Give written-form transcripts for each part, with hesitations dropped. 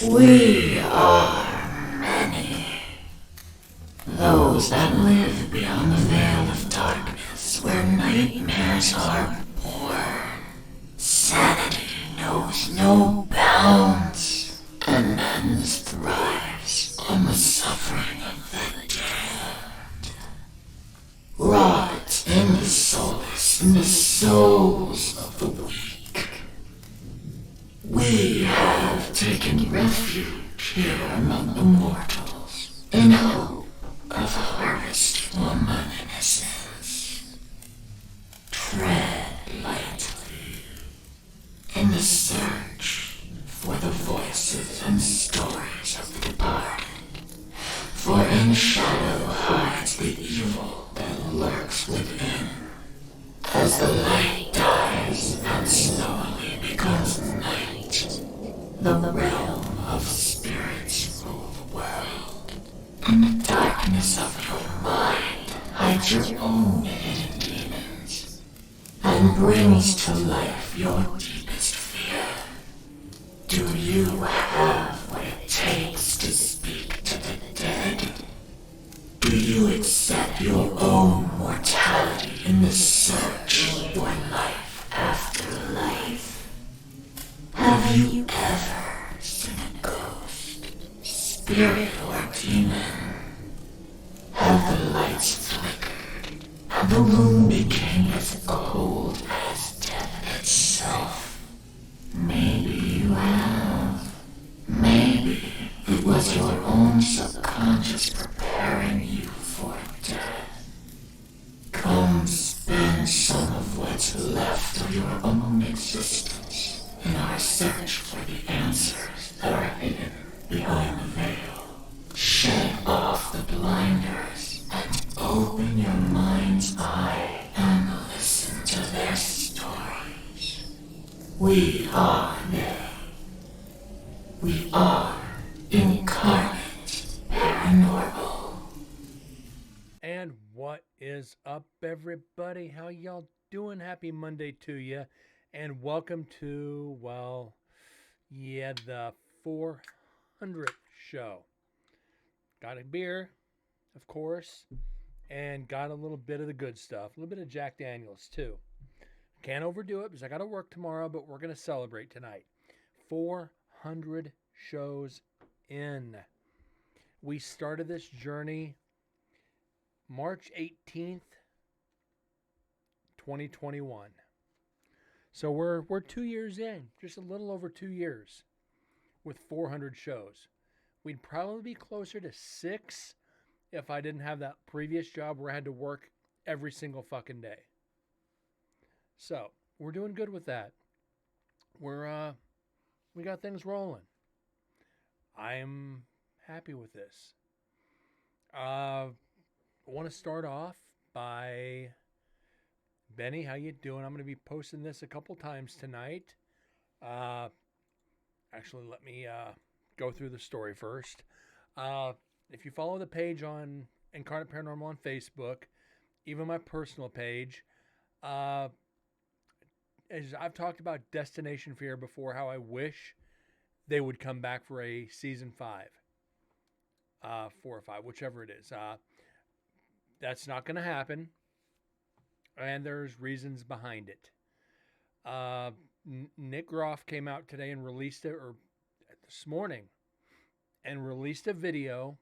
We are many. Those that live beyond the veil of darkness where nightmares are born. Sanity knows no bounds, and men's thrives on the suffering of the dead. Rot in the solace in the souls of the weak. We have taken refuge here among the mortals in hope of harvest for innocence. Tread lightly in the search for the voices and stories of the departed. For in shadow hides the evil that lurks within. As the light dies and slowly becomes night, the realm of spirits rule the world. In the darkness of your mind hides your own hidden demons, and brings to life your deepest fear. Do you have what it takes to speak to the dead? Do you accept your own mortality in the search for life after life? Have you ever seen a ghost, spirit, or demon? Have the lights flickered and the room became as cold as death itself? Maybe you have. Maybe it was your own subconscious preparing you for death. Come spend some of what's left of your own existence in our search for the answers that are hidden behind the veil. Shed off the blinders and open your mind's eye and listen to their stories. We are they. We are Incarnate Paranormal. And what is up, everybody? How y'all doing? Happy Monday to you. And welcome to, the 400th show. Got a beer, of course, and got a little bit of the good stuff. A little bit of Jack Daniels, too. Can't overdo it because I got to work tomorrow, but we're going to celebrate tonight. 400 shows in. We started this journey March 18th, 2021. So we're 2 years in, just a little over 2 years with 400 shows. We'd probably be closer to 6 if I didn't have that previous job where I had to work every single fucking day. So we're doing good with that. We got things rolling. I'm happy with this. I want to start off by Benny. How you doing? I'm going to be posting this a couple times tonight. Actually, let me go through the story first. If you follow the page on Incarnate Paranormal on Facebook, even my personal page, as I've talked about Destination Fear before, how I wish they would come back for a season 5, 4 or 5, whichever it is. That's not going to happen, and there's reasons behind it. Nick Groff came out today and released it, or this morning, and released a video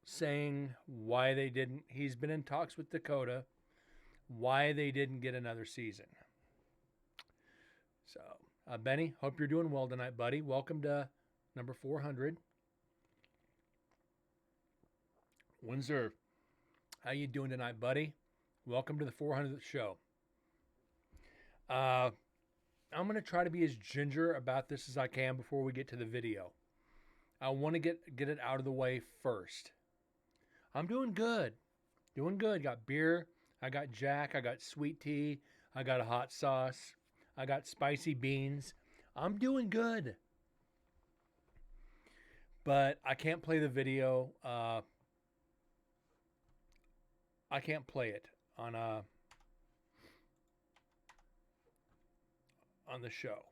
saying why they didn't. He's been in talks with Dakota, why they didn't get another season. So, Benny, hope you're doing well tonight, buddy. Welcome to number 400. Windsor, how you doing tonight, buddy? Welcome to the 400th show. I'm going to try to be as ginger about this as I can before we get to the video. I want to get it out of the way first. I'm doing good. Got beer. I got Jack. I got sweet tea. I got a hot sauce. I got spicy beans. I'm doing good. But I can't play the video. I can't play it on the show.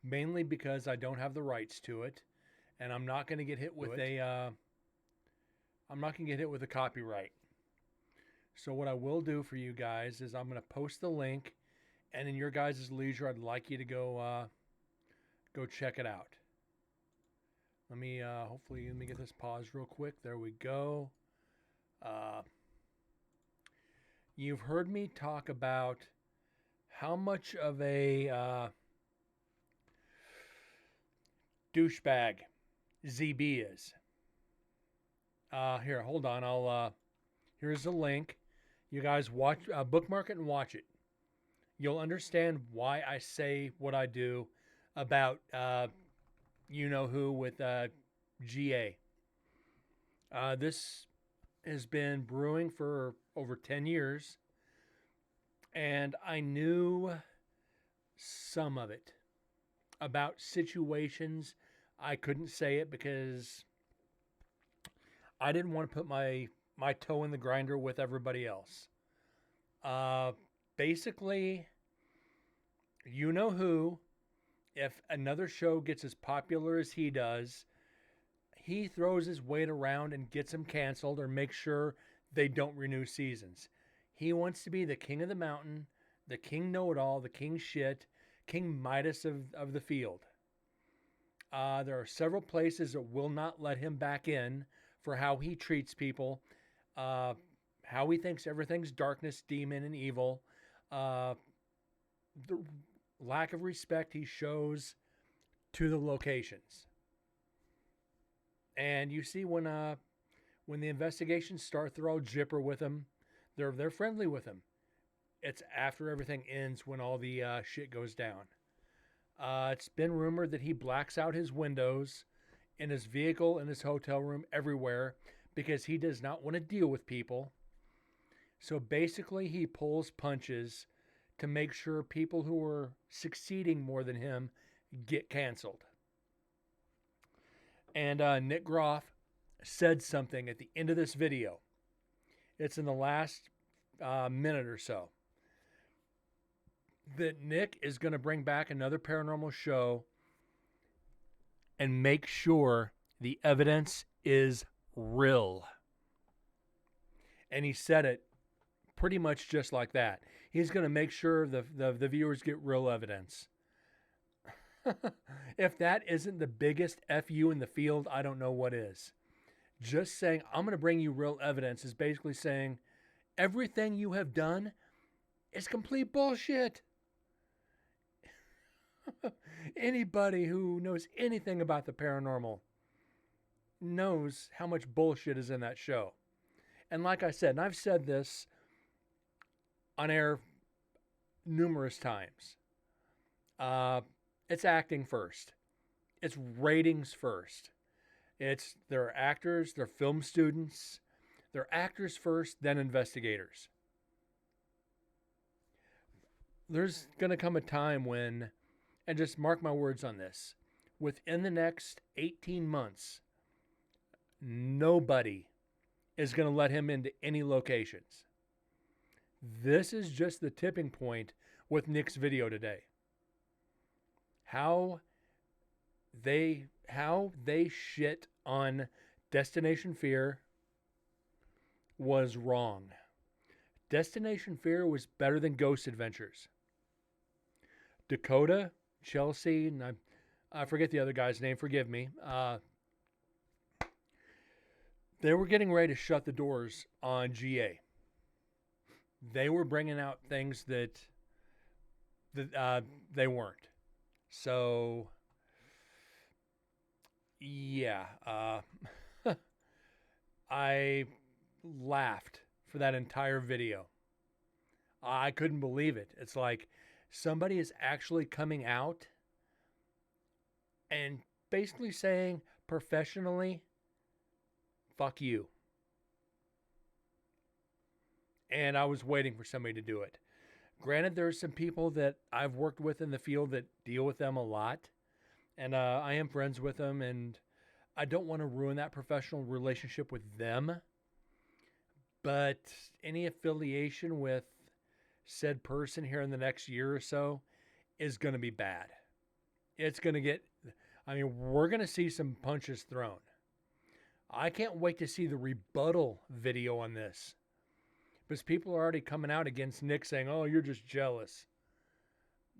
mainly because I don't have the rights to it, and I'm not going to get hit with I'm not going to get hit with a copyright. So what I will do for you guys is I'm going to post the link, and in your guys' leisure, I'd like you to go check it out. Let me hopefully let me get this paused real quick. There we go. You've heard me talk about how much of a douchebag ZB is. Here, hold on. Here's the link. You guys watch, bookmark it and watch it. You'll understand why I say what I do about you know who with GA. This has been brewing for over 10 years, and I knew some of it about situations. I couldn't say it because I didn't want to put my toe in the grinder with everybody else. Basically, you know who, if another show gets as popular as he does, he throws his weight around and gets them canceled or makes sure they don't renew seasons. He wants to be the king of the mountain, the king know-it-all, the king shit, King Midas of the field. There are several places that will not let him back in for how he treats people, how he thinks everything's darkness, demon, and evil, the lack of respect he shows to the locations. And you see when the investigations start, they're all jipper with him. They're friendly with him. It's after everything ends when all the shit goes down. It's been rumored that he blacks out his windows in his vehicle, in his hotel room, everywhere, because he does not want to deal with people. So basically, he pulls punches to make sure people who are succeeding more than him get canceled. And Nick Groff said something at the end of this video. It's in the last minute or so. That Nick is going to bring back another paranormal show and make sure the evidence is real. And he said it pretty much just like that. He's going to make sure the viewers get real evidence. If that isn't the biggest FU in the field, I don't know what is. Just saying, I'm going to bring you real evidence is basically saying everything you have done is complete bullshit. Anybody who knows anything about the paranormal knows how much bullshit is in that show. And like I said, and I've said this on air numerous times, it's acting first. It's ratings first. They're actors, they're film students, they're actors first, then investigators. There's going to come a time when, and just mark my words on this, within the next 18 months, nobody is going to let him into any locations. This is just the tipping point with Nick's video today. How they shit on Destination Fear was wrong. Destination Fear was better than Ghost Adventures. Dakota, Chelsea, and I forget the other guy's name, forgive me. They were getting ready to shut the doors on GA. They were bringing out things that they weren't. So, yeah, I laughed for that entire video. I couldn't believe it. It's like somebody is actually coming out and basically saying professionally, fuck you. And I was waiting for somebody to do it. Granted, there's some people that I've worked with in the field that deal with them a lot. And I am friends with them. And I don't want to ruin that professional relationship with them. But any affiliation with said person here in the next year or so is going to be bad. It's going to get, I mean, we're going to see some punches thrown. I can't wait to see the rebuttal video on this because people are already coming out against Nick saying, oh, you're just jealous.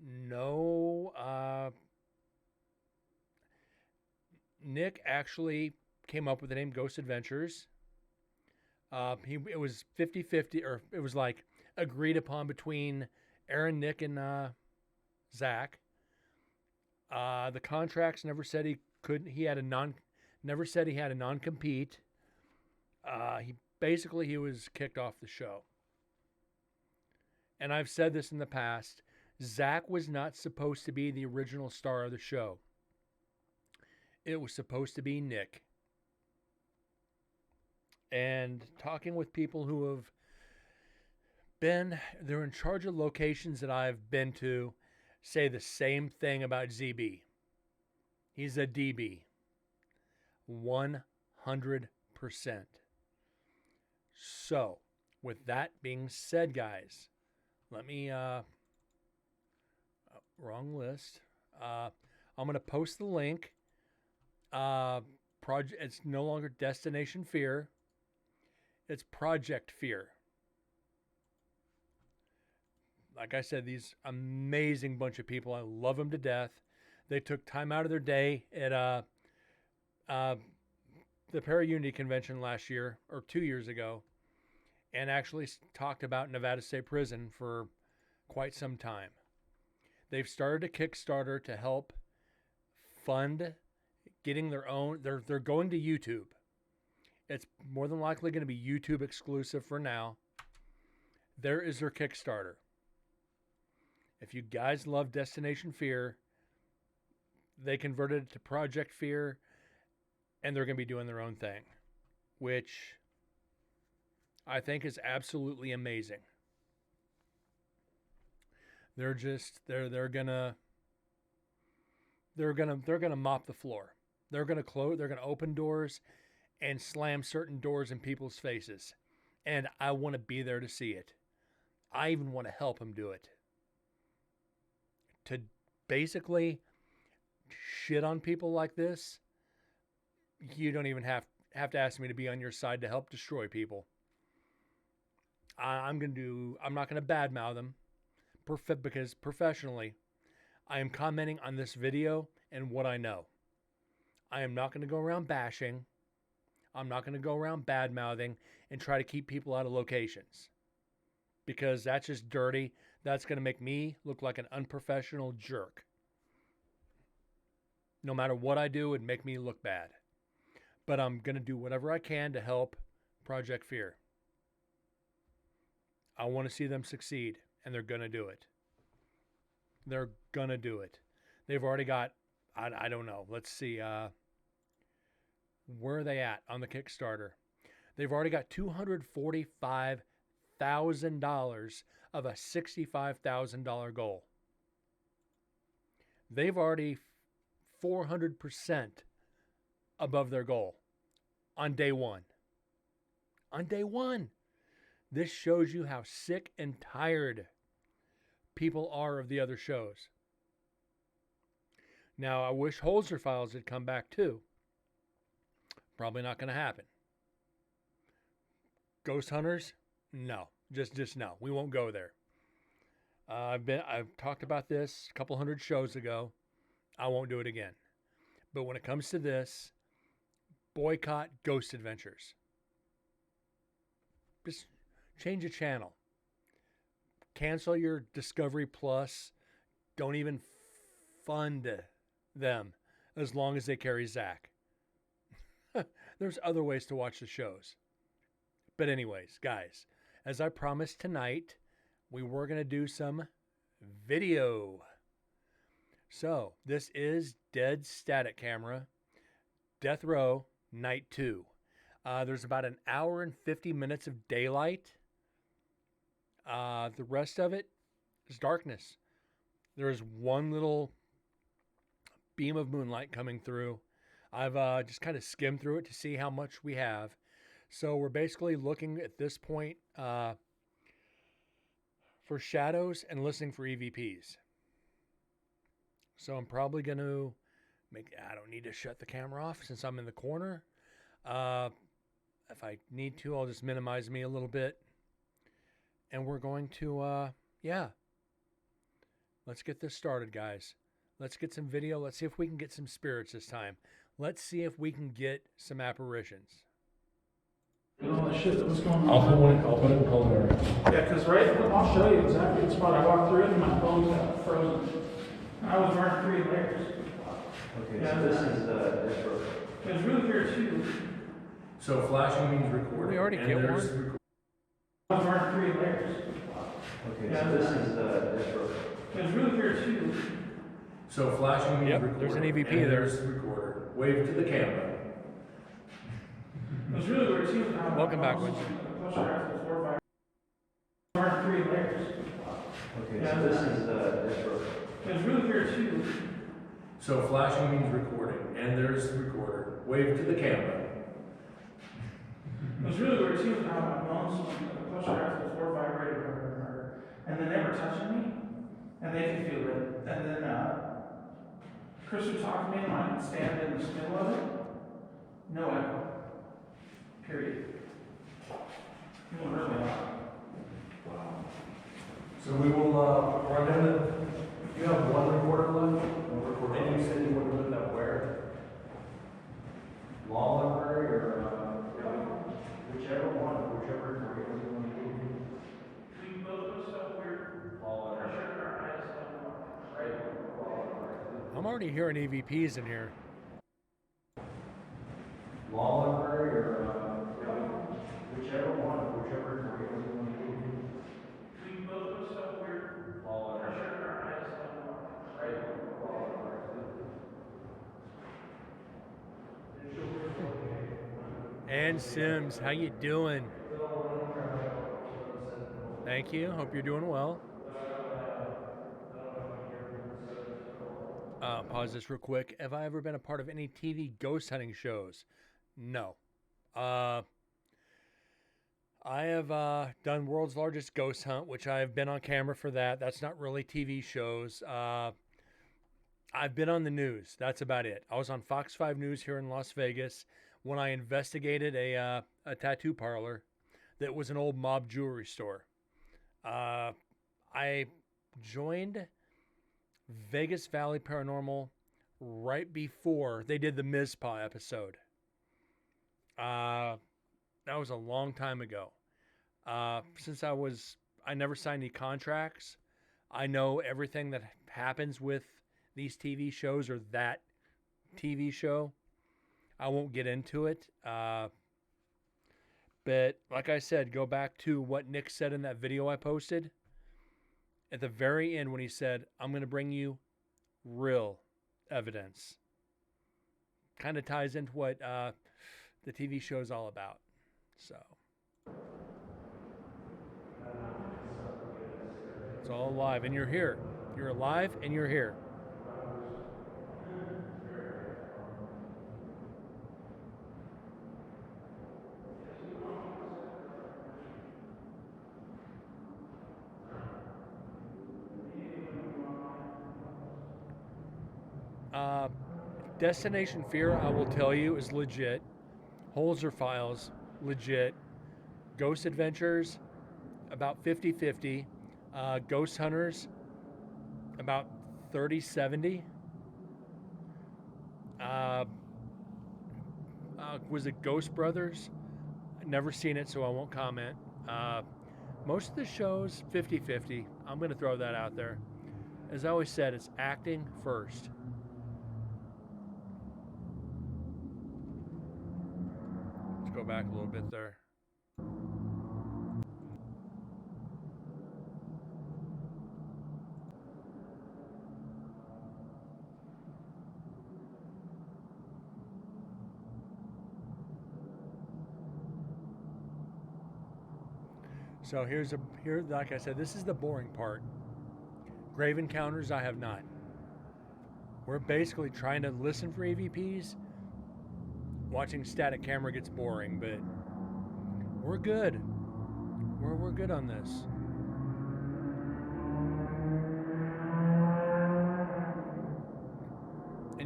No, Nick actually came up with the name Ghost Adventures. It was 50-50, or it was like agreed upon between Aaron, Nick, and Zach. The contracts never said he couldn't. Never said he had a non-compete. He was kicked off the show. And I've said this in the past. Zach was not supposed to be the original star of the show. It was supposed to be Nick. And talking with people who have they're in charge of locations that I've been to, say the same thing about ZB. He's a DB. 100%. So, with that being said, guys, let me, wrong list. I'm going to post the link. It's no longer Destination Fear. It's Project Fear. Like I said, these amazing bunch of people. I love them to death. They took time out of their day at the Para-Unity Convention last year, or 2 years ago, and actually talked about Nevada State Prison for quite some time. They've started a Kickstarter to help fund getting their own. They're going to YouTube. It's more than likely going to be YouTube exclusive for now. There is their Kickstarter. If you guys love Destination Fear, they converted it to Project Fear, and they're going to be doing their own thing, which I think is absolutely amazing. They're gonna mop the floor. They're gonna open doors and slam certain doors in people's faces. And I want to be there to see it. I even want to help them do it. To basically shit on people like this, you don't even have to ask me to be on your side to help destroy people. I'm not going to badmouth them because professionally, I am commenting on this video and what I know. I am not going to go around bashing. I'm not going to go around bad-mouthing and try to keep people out of locations, because that's just dirty. That's going to make me look like an unprofessional jerk. No matter what I do, it'd make me look bad. But I'm going to do whatever I can to help Project Fear. I want to see them succeed, and they're going to do it. They're going to do it. They've already got, I don't know, let's see, where are they at on the Kickstarter? They've already got $245,000 of a $65,000 goal. They've already 400% above their goal on day one. On day one. This shows you how sick and tired people are of the other shows. Now, I wish Holzer Files had come back too. Probably not going to happen. Ghost Hunters? No. Just no. We won't go there. I've talked about this a couple hundred shows ago. I won't do it again. But when it comes to this, boycott Ghost Adventures. Just change the channel. Cancel your Discovery Plus. Don't even fund them as long as they carry Zach. There's other ways to watch the shows. But anyways, guys, as I promised tonight, we were going to do some video. So, this is Dead Static Camera, Death Row, Night 2. There's about an hour and 50 minutes of daylight. The rest of it is darkness. There is one little beam of moonlight coming through. I've just kind of skimmed through it to see how much we have. So we're basically looking at this point for shadows and listening for EVPs. So I'm probably going to I don't need to shut the camera off since I'm in the corner. If I need to, I'll just minimize me a little bit. And we're going to, let's get this started, guys. Let's get some video. Let's see if we can get some spirits this time. Let's see if we can get some apparitions. You know all that shit that was going on. I'll put it in culinary. Yeah, because I'll show you exactly the spot. I walked through it and my clothes got frozen. And I was wearing 3 layers. Okay, Yeah, so this is Edinburgh. It was really weird too. So flashing means recording. We already get one. I was wearing 3 layers. Okay, Yeah, so this is Edinburgh. It was really weird too. So flashing means recording. There's an EVP there. There's the recorder. Wave to the camera. It was really weird too. Welcome back, Winsor. Wearing 3 layers. Okay, Yeah, so this is Edinburgh. It was really weird too. So flashing means recording, and there's the recorder. Wave to the camera. It was really weird too how my bones push her before vibrated her, and then they were touching me, and they could feel it. And then Chris would talk to me, and I would stand in the middle of it. No echo. Period. It was really loud. Wow. So we will run down the, you have one recorder left? And you said you would live that where? Law library or whichever one, whichever career you want to do. We can both put stuff weird. Law library. I'm already hearing EVPs in here. Law library or whichever one, whichever career you want to do. We can both put stuff weird. Law library. Ann Sims, how you doing? Thank you. Hope you're doing well. Pause this real quick. Have I ever been a part of any TV ghost hunting shows? No. I have done World's Largest Ghost Hunt, which I have been on camera for that. That's not really TV shows. I've been on the news. That's about it. I was on Fox 5 News here in Las Vegas when I investigated a tattoo parlor that was an old mob jewelry store. I joined Vegas Valley Paranormal right before they did the Mizpah episode. That was a long time ago. Since I never signed any contracts, I know everything that happens with these TV shows or that TV show. I won't get into it. But like I said, go back to what Nick said in that video I posted. At the very end when he said, I'm going to bring you real evidence. Kind of ties into what the TV show is all about. So it's all alive, and you're here. You're alive, and you're here. Destination Fear, I will tell you, is legit. Holzer Files, legit. Ghost Adventures, about 50-50. Ghost Hunters, about 30-70. Was it Ghost Brothers? I've never seen it, so I won't comment. Most of the shows, 50-50. I'm going to throw that out there. As I always said, it's acting first. Let's go back a little bit there. So here, like I said, this is the boring part. Grave encounters, I have not. We're basically trying to listen for EVPs. Watching static camera gets boring, but we're good. We're good on this.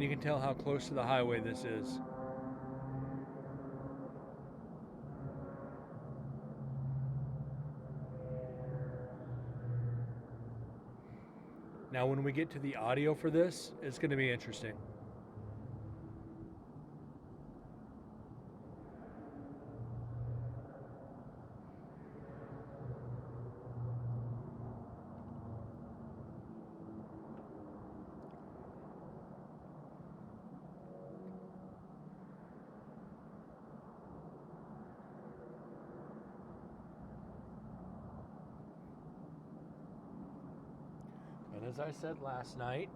You can tell how close to the highway this is. Now, when we get to the audio for this, it's going to be interesting. And as I said last night,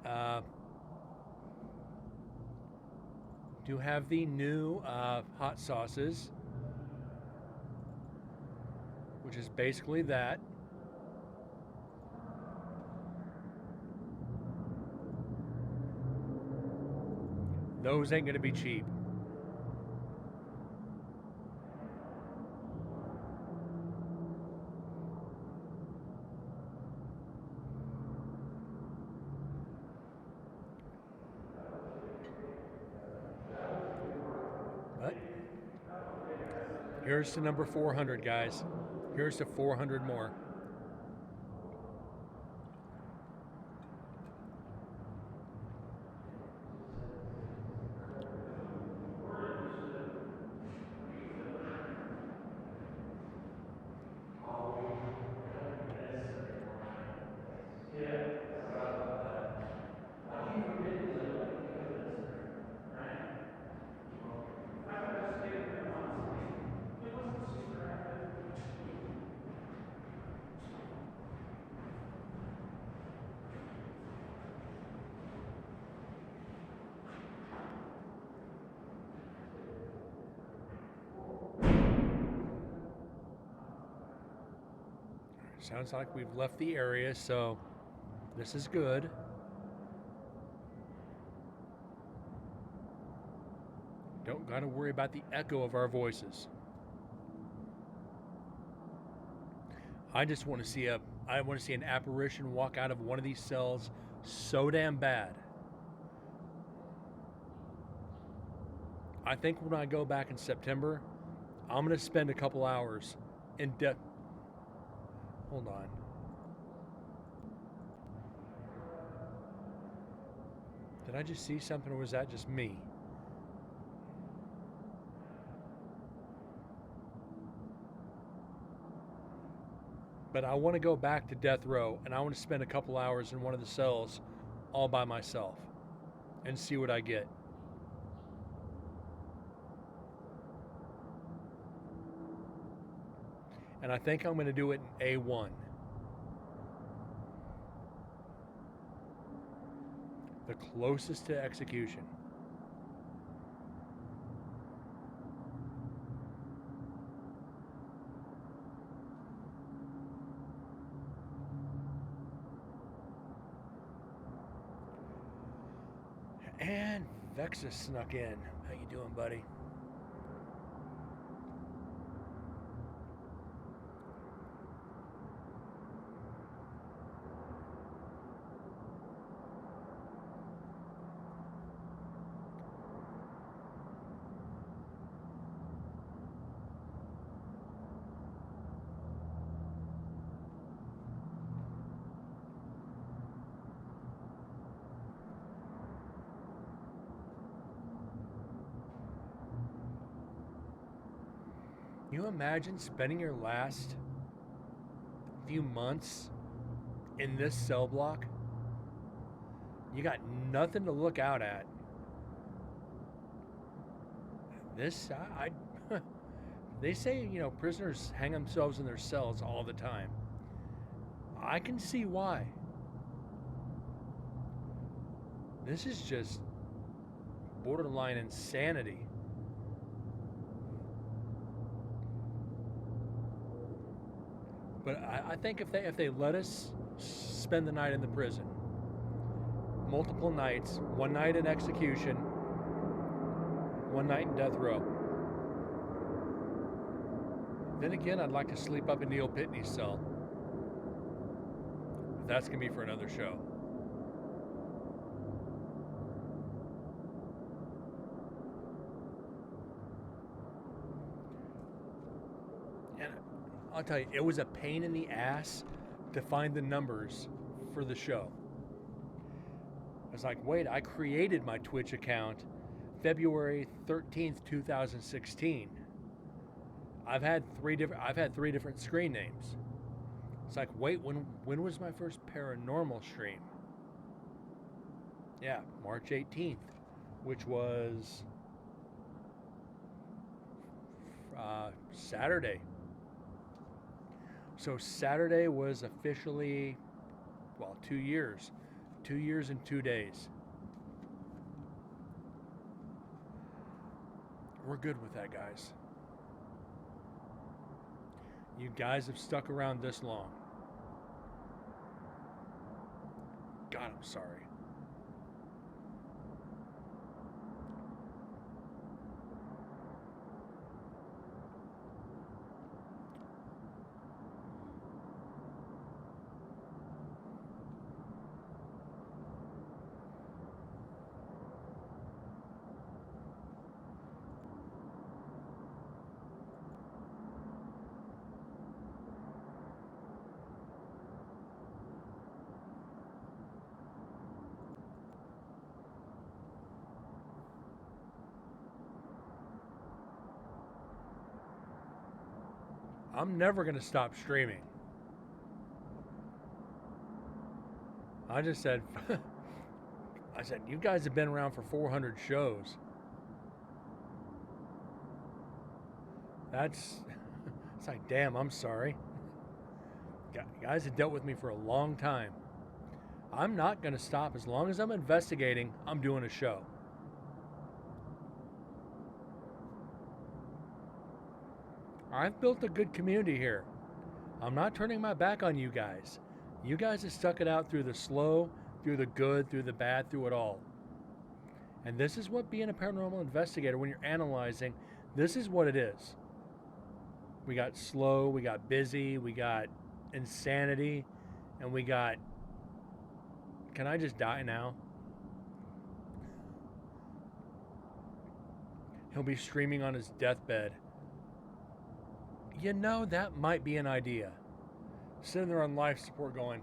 do have the new hot sauces, which is basically that. Those ain't going to be cheap. But here's to number 400, guys. Here's to 400 more. Sounds like we've left the area, so this is good. Don't gotta worry about the echo of our voices. I just want to see an apparition walk out of one of these cells so damn bad. I think when I go back in September, I'm gonna spend a couple hours in depth. Hold on. Did I just see something, or was that just me? But I want to go back to death row, and I want to spend a couple hours in one of the cells all by myself and see what I get. And I think I'm going to do it in A1. The closest to execution. And Vexus snuck in. How you doing, buddy? Can you imagine spending your last few months in this cell block? You got nothing to look out at. This, they say, prisoners hang themselves in their cells all the time. I can see why. This is just borderline insanity. But I think if they let us spend the night in the prison, multiple nights, one night in execution, one night in death row. Then again, I'd like to sleep up in Neil Pitney's cell. But that's going to be for another show. I'll tell you, it was a pain in the ass to find the numbers for the show. I was like, wait, I created my Twitch account February 13th, 2016. I've had three different screen names. It's like, wait, when was my first paranormal stream? Yeah, March 18th, which was Saturday. So Saturday was officially, 2 years. 2 years and 2 days. We're good with that, guys. You guys have stuck around this long. God, I'm sorry. I'm never going to stop streaming. I just said, you guys have been around for 400 shows. It's like, damn, I'm sorry. You guys have dealt with me for a long time. I'm not going to stop. As long as I'm investigating, I'm doing a show. I've built a good community here. I'm not turning my back on you guys. You guys have stuck it out through the slow, through the good, through the bad, through it all. And this is what being a paranormal investigator, when you're analyzing, this is what it is. We got slow, we got busy, we got insanity, and we got, can I just die now? He'll be streaming on his deathbed. You know, that might be an idea. Sitting there on life support going,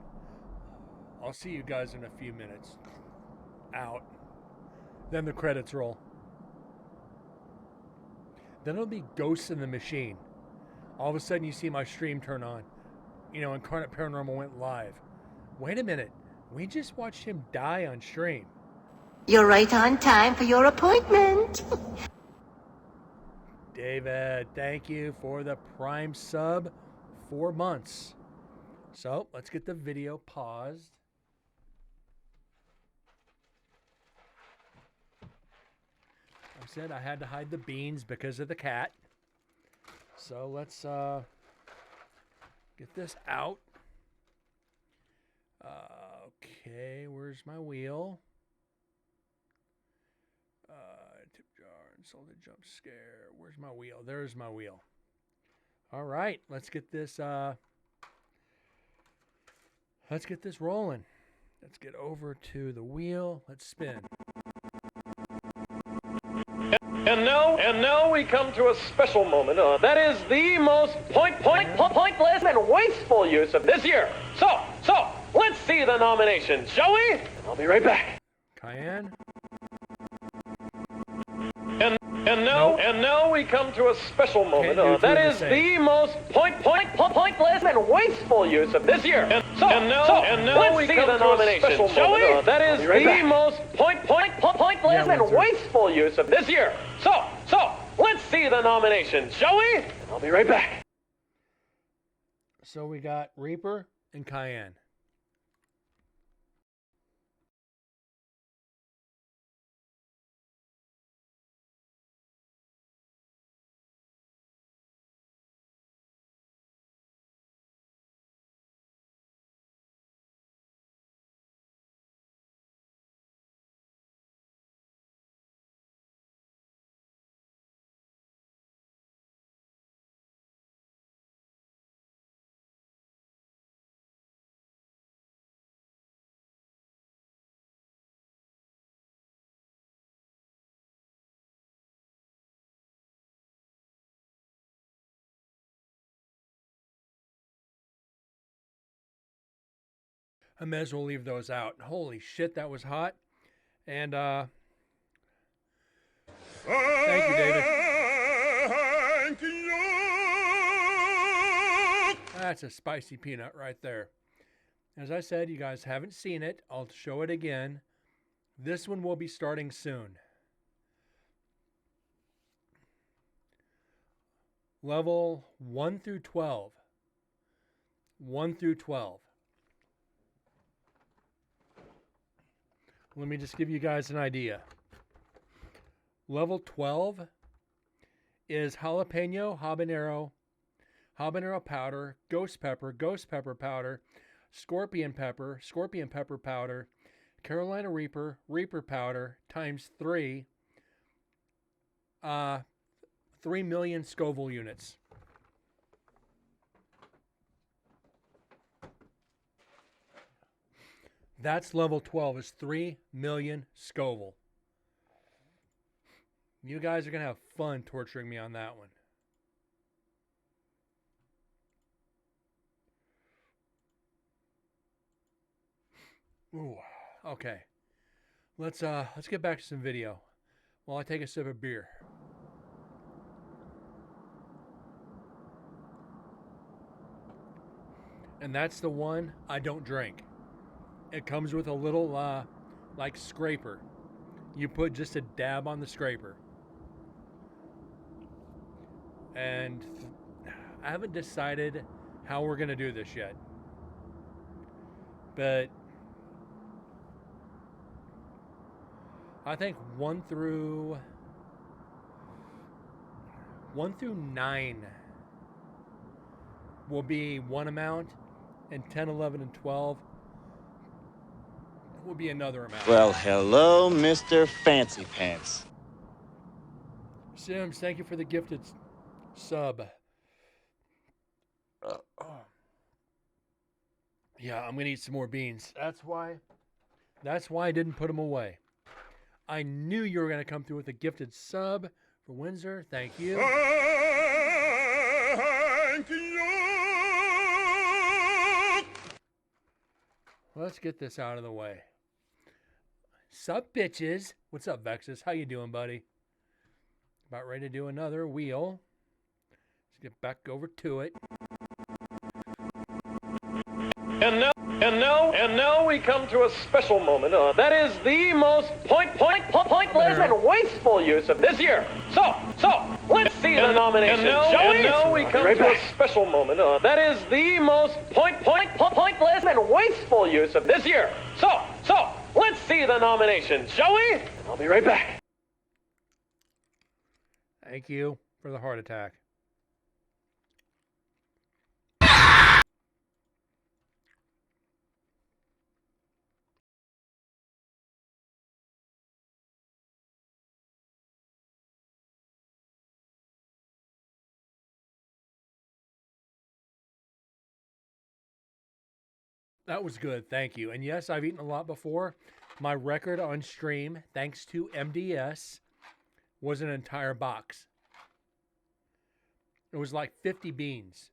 I'll see you guys in a few minutes. Out. Then the credits roll. Then it'll be Ghosts in the Machine. All of a sudden you see my stream turn on. You know, Incarnate Paranormal went live. Wait a minute. We just watched him die on stream. You're right on time for your appointment. David, thank you for the Prime sub, 4 months. So let's get the video paused. I said I had to hide the beans because of the cat. So let's get this out. Okay, where's my wheel? Tip jar, insulted jump scare. Where's my wheel? There's my wheel. All right, let's get this rolling. Let's get over to the wheel. Let's spin. And now we come to a special moment. That is the most pointless and wasteful use of this year. So, let's see the nominations, shall we? I'll be right back. Cayenne. And now we come to a special moment. That is the most pointless and wasteful use of this year. And now let's see the nominations, shall we? That is the most pointless and wasteful use of this year. So let's see the nominations, shall we? I'll be right back. So we got Reaper and Cayenne. I may as well leave those out. Holy shit, that was hot. And thank you, David. That's a spicy peanut right there. As I said, you guys haven't seen it. I'll show it again. This one will be starting soon. Level 1 through 12. 1 through 12. Let me just give you guys an idea. Level 12 is jalapeno, habanero powder, ghost pepper powder, scorpion pepper powder, Carolina Reaper powder times 3, 3 million Scoville units. That's level 12, is 3 million Scoville. You guys are going to have fun torturing me on that one. Ooh, okay. Let's get back to some video while I take a sip of beer. And that's the one I don't drink. It comes with a little, like scraper. You put just a dab on the scraper. And I haven't decided how we're going to do this yet. But I think 1 through 9 will be one amount, and 10, 11, and 12 will be another amount. Well, hello, Mr. Fancy Pants. Sims, thank you for the gifted sub. Yeah, I'm gonna eat some more beans. That's why I didn't put them away. I knew you were gonna come through with a gifted sub for Windsor. Thank you. Let's get this out of the way. Sup, bitches? What's up, Vexus? How you doing, buddy? About ready to do another wheel. Let's get back over to it. And now we come to a special moment. That is the most pointless and wasteful use of this year. So let's see the nominations, shall we? And now we come to a special moment. That is the most pointless and wasteful use of this year. So let's see the nominations, shall we? I'll be right back. Thank you for the heart attack. That was good, thank you. And yes, I've eaten a lot before. My record on stream, thanks to MDS, was an entire box. It was like 50 beans.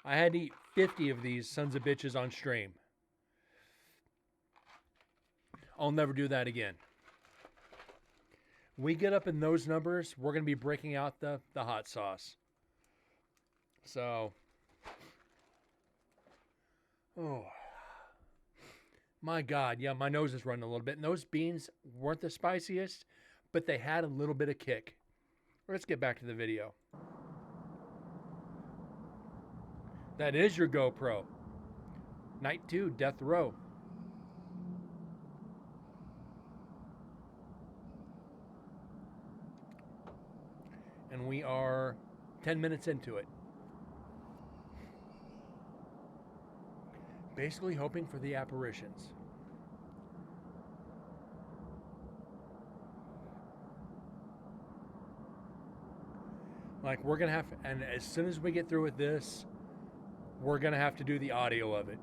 I had to eat 50 of these sons of bitches on stream. I'll never do that again. We get up in those numbers, we're going to be breaking out the hot sauce. So, oh, my God. Yeah, my nose is running a little bit. And those beans weren't the spiciest, but they had a little bit of kick. Let's get back to the video. That is your GoPro. Night 2, Death Row. And we are 10 minutes into it. Basically hoping for the apparitions. Like, we're going to have, and as soon as we get through with this, we're going to have to do the audio of it.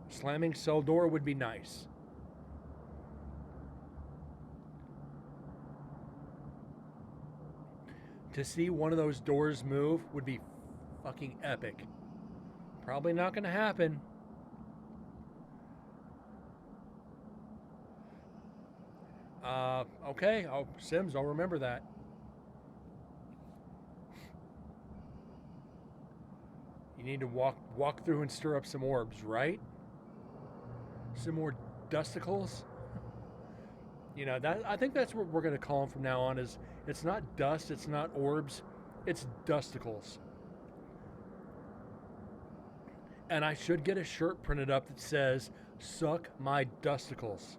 Slamming cell door would be nice. To see one of those doors move would be fucking epic. Probably not going to happen. Okay. Oh, Sims, I'll remember that. You need to walk through and stir up some orbs, right? Some more dusticles. You know, that I think that's what we're going to call them from now on. Is it's not dust, it's not orbs, it's dusticles. And I should get a shirt printed up that says, "Suck my dusticles."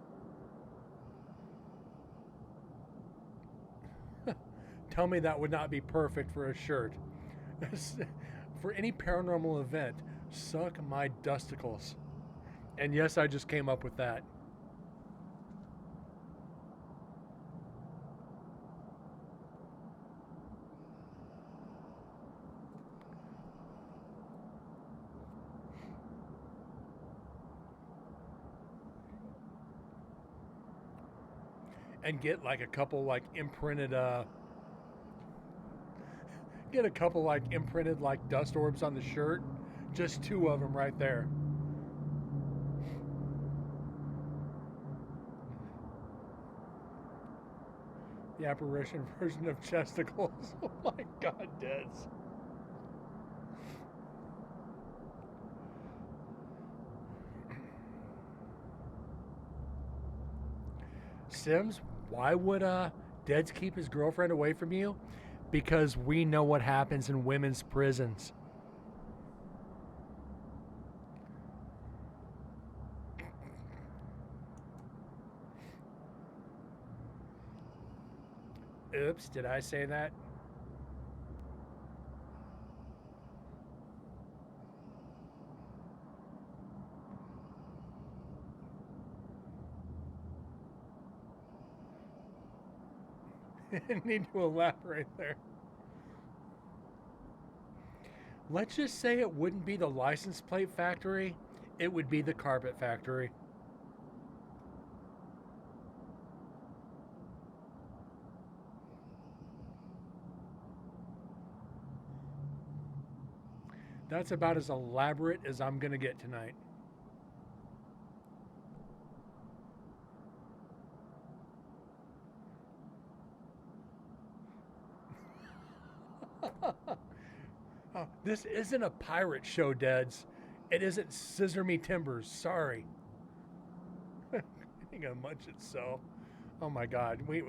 Tell me that would not be perfect for a shirt. For any paranormal event, suck my dusticles. And yes, I just came up with that. And get like a couple like imprinted get a couple like imprinted like dust orbs on the shirt. Just 2 of them right there. The apparition version of chesticles. Oh my God, Deds. Sims, why would Deds keep his girlfriend away from you? Because we know what happens in women's prisons. Oops, did I say that? Need to elaborate there. Let's just say it wouldn't be the license plate factory, it would be the carpet factory. That's about as elaborate as I'm going to get tonight. Oh, this isn't a pirate show, Deds. It isn't Scissor Me Timbers. Sorry. It ain't gonna munch itself. Oh my God. Wait.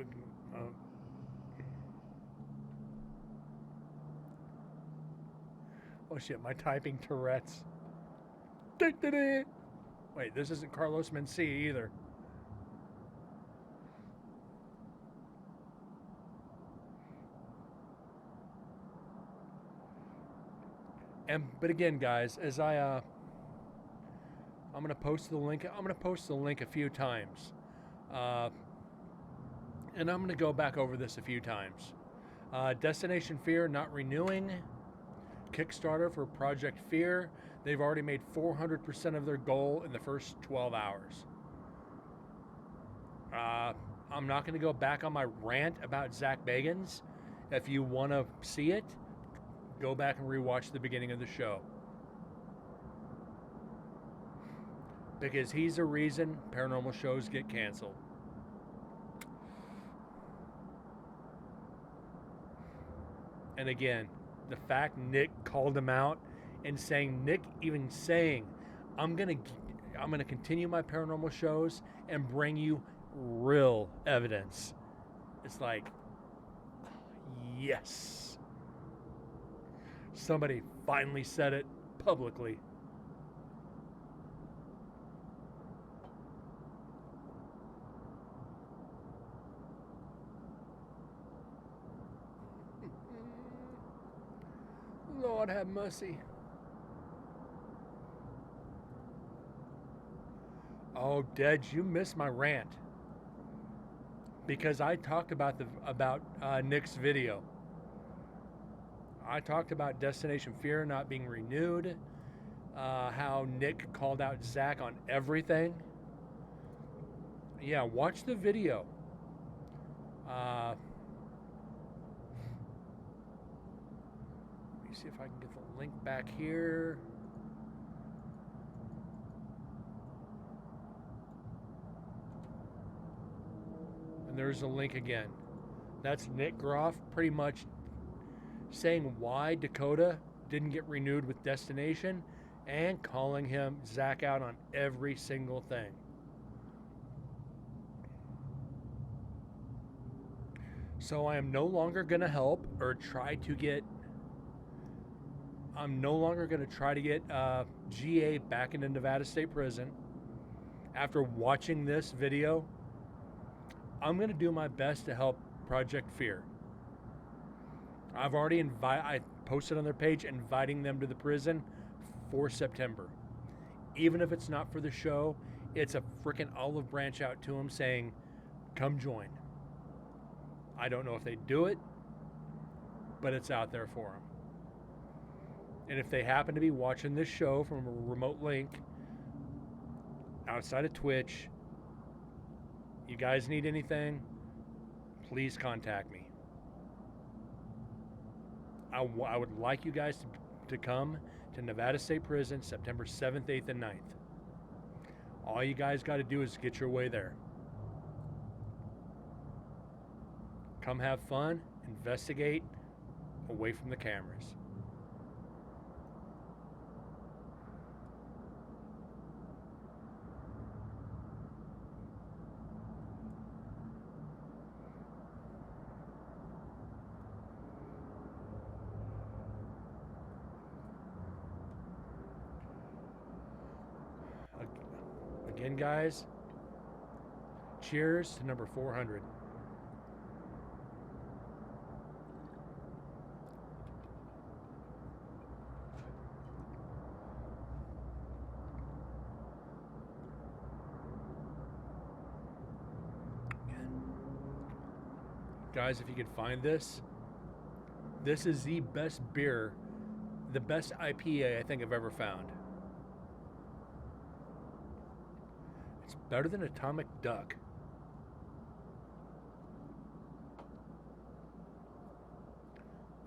Oh shit, my typing Tourette's. Wait, this isn't Carlos Mencia either. But again, guys, as I'm gonna post the link. I'm gonna post the link a few times, and I'm gonna go back over this a few times. Destination Fear not renewing. Kickstarter for Project Fear. They've already made 400% of their goal in the first 12 hours. I'm not going to go back on my rant about Zach Bagans. If you want to see it, go back and rewatch the beginning of the show. Because he's the reason paranormal shows get canceled. And again, the fact Nick called him out and Nick even saying, I'm gonna continue my paranormal shows and bring you real evidence. It's like, yes. Somebody finally said it publicly. Lord have mercy. Oh, Dej, you missed my rant. Because I talked about Nick's video. I talked about Destination Fear not being renewed. How Nick called out Zach on everything. Yeah, watch the video. Let me see if I can get the link back here. there's a link again. That's Nick Groff pretty much saying why Dakota didn't get renewed with Destination and calling him Zach out on every single thing. So I am no longer going to help or try to get. I'm no longer going to try to get GA back into Nevada State Prison. After watching this video, I'm going to do my best to help Project Fear. I've already I posted on their page inviting them to the prison for September. Even if it's not for the show, it's a freaking olive branch out to them saying, come join. I don't know if they do it, but it's out there for them. And if they happen to be watching this show from a remote link outside of Twitch, you guys need anything, please contact me. I would like you guys to come to Nevada State Prison September 7th, 8th, and 9th. All you guys got to do is get your way there. Come have fun, investigate, away from the cameras. Again, guys, cheers to number 400. Guys, if you can find this, this is the best beer, the best IPA I think I've ever found. It's better than Atomic Duck.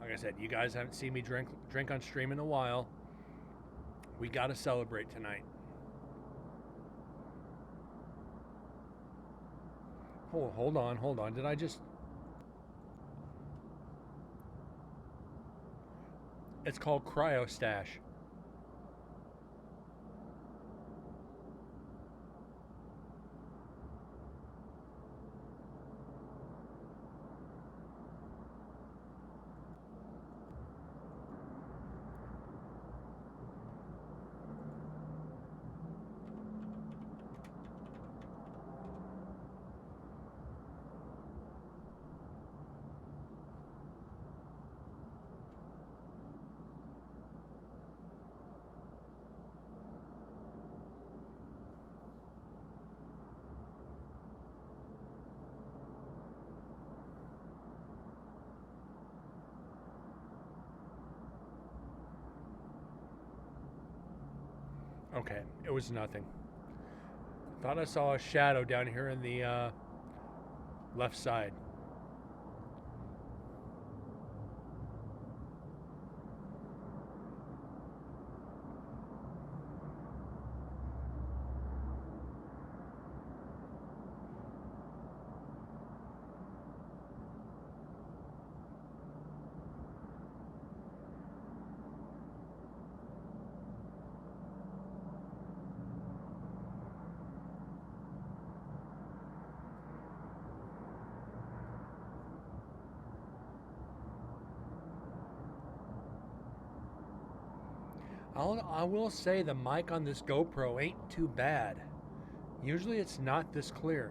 Like I said, you guys haven't seen me drink on stream in a while. We got to celebrate tonight. Oh, hold on. Did I just... It's called Cryo Stash. Okay, it was nothing. Thought I saw a shadow down here in the left side. I will say the mic on this GoPro ain't too bad. Usually it's not this clear.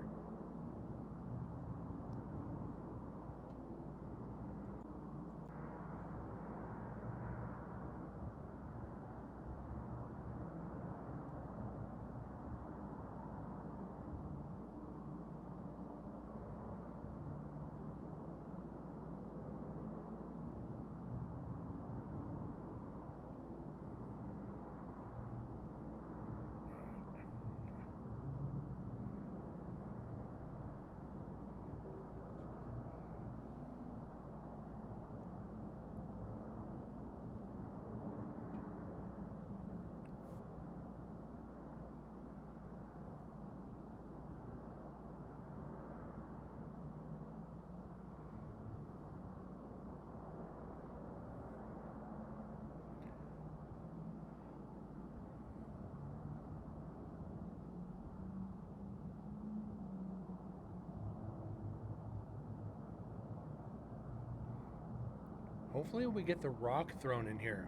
Hopefully we get the rock thrown in here.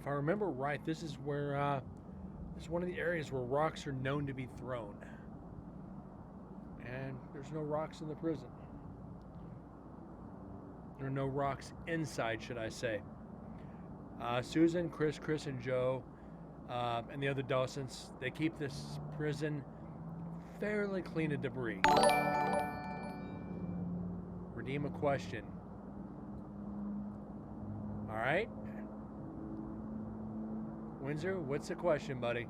If I remember right, this is where this is one of the areas where rocks are known to be thrown. And there's no rocks in the prison. There are no rocks inside, should I say. Susan, Chris, and Joe, and the other Dawsons, they keep this prison fairly clean of debris. Redeem a question. All right. Windsor, what's the question, buddy?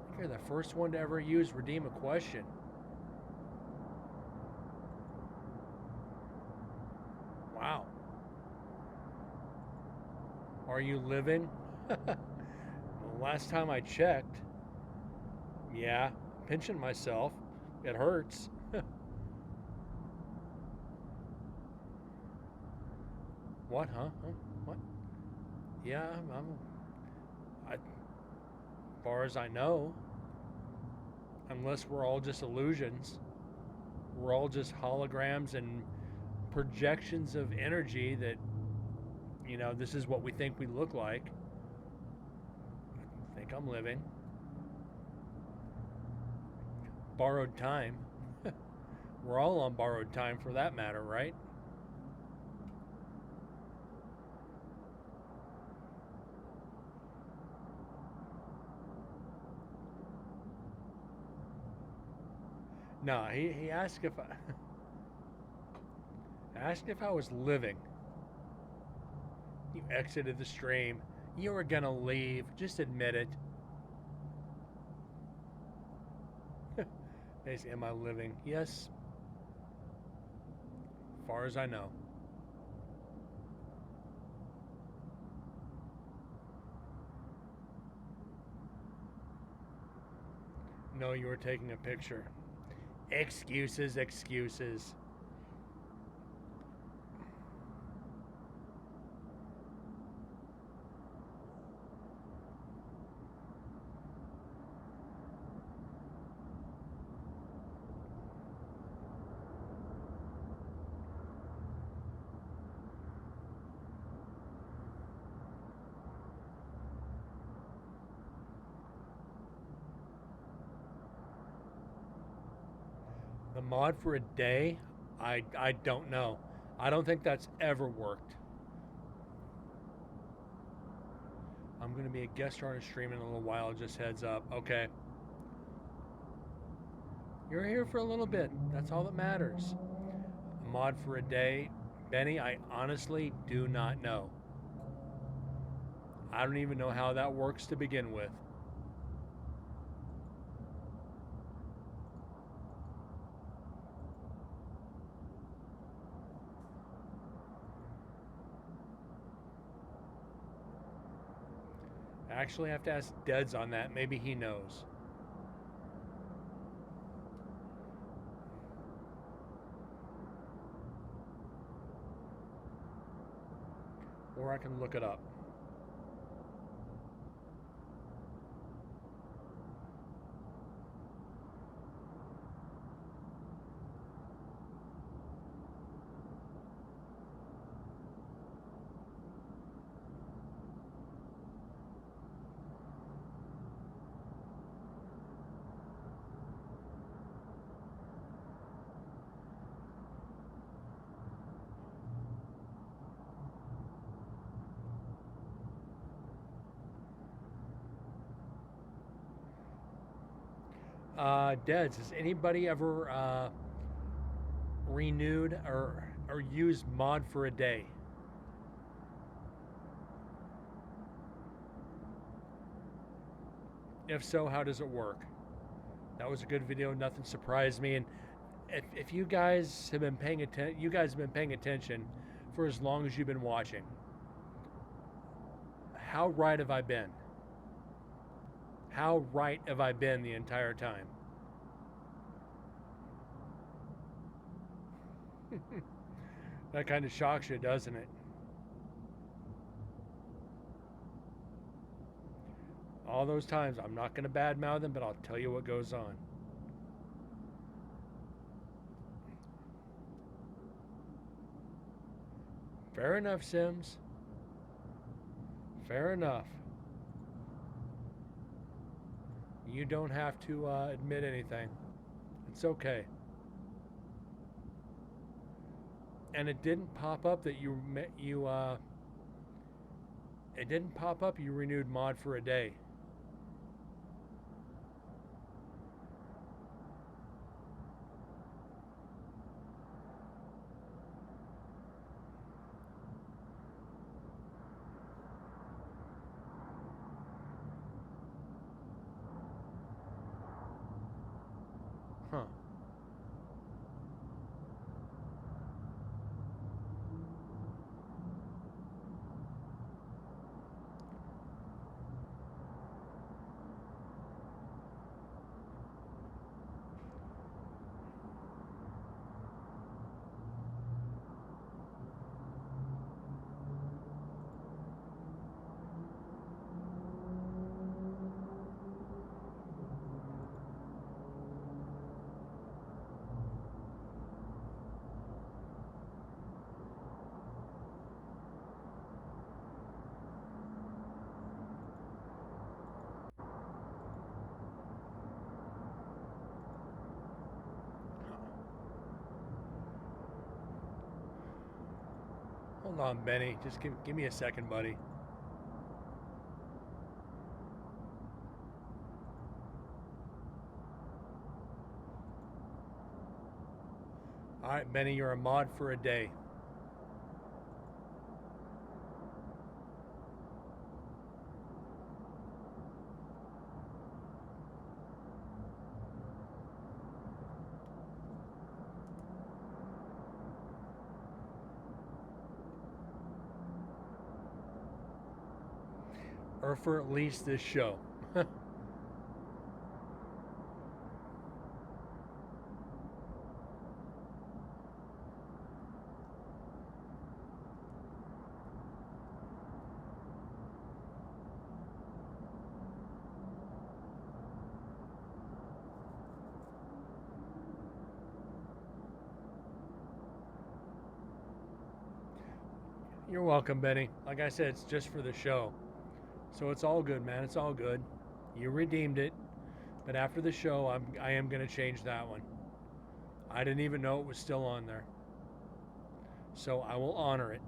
I think you're the first one to ever use redeem a question. Wow. Are you living? Well, last time I checked, yeah, pinching myself. It hurts. What, huh? What? Yeah, as far as I know, unless we're all just illusions, we're all just holograms and projections of energy that, you know, this is what we think we look like. I think I'm living. Borrowed time. We're all on borrowed time for that matter, right? No, he asked if I was living. You exited the stream. You were gonna leave. Just admit it. They say, am I living? Yes. As far as I know. No, you were taking a picture. Excuses, excuses. The mod for a day, I don't know. I don't think that's ever worked. I'm going to be a guest star on a stream in a little while, just heads up. Okay. You're here for a little bit. That's all that matters. A mod for a day, Benny, I honestly do not know. I don't even know how that works to begin with. I actually have to ask Deds on that. Maybe he knows. Or I can look it up. Deds, has anybody ever renewed or used mod for a day? If so, how does it work? That was a good video. Nothing surprised me. And if you guys have been paying attention, you guys have been paying attention for as long as you've been watching. How right have I been? How right have I been the entire time? That kind of shocks you, doesn't it? All those times, I'm not going to badmouth them, but I'll tell you what goes on. Fair enough, Sims. Fair enough. You don't have to admit anything. It's okay. And it didn't pop up that it didn't pop up you renewed mod for a day. Huh. Hold on, Benny. Just give me a second, buddy. All right, Benny, you're a mod for a day. Or for at least this show. You're welcome, Benny. Like I said, it's just for the show. So it's all good, man. It's all good. You redeemed it. But after the show, I am going to change that one. I didn't even know it was still on there. So I will honor it.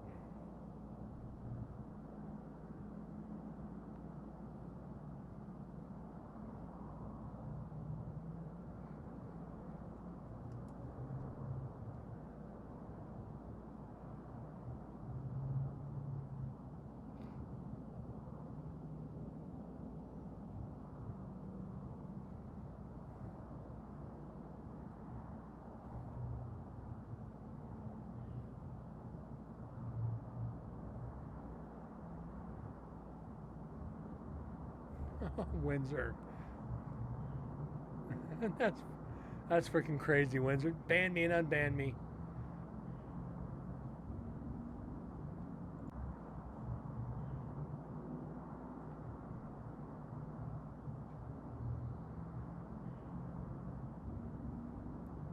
Windsor. that's freaking crazy, Windsor. Ban me and unban me.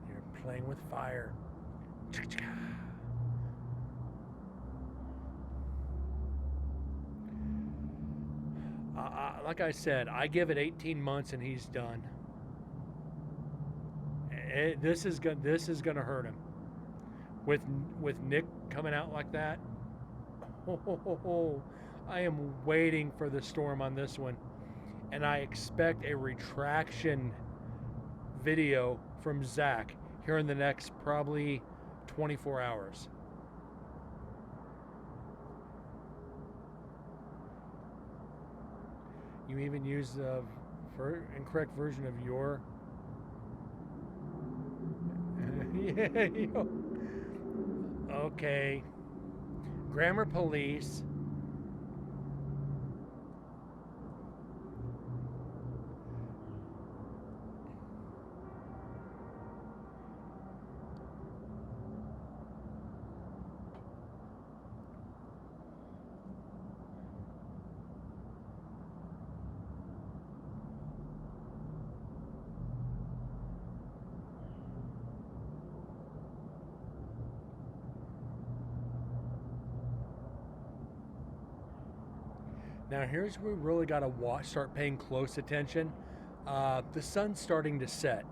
You're playing with fire. Like I said, I give it 18 months and he's done. This is gonna hurt him. With Nick coming out like that. I am waiting for the storm on this one, and I expect a retraction video from Zach here in the next probably 24 hours. You even use the incorrect version of your. Yeah. Okay. Grammar police. Now here's where we really got to start paying close attention. The sun's starting to set.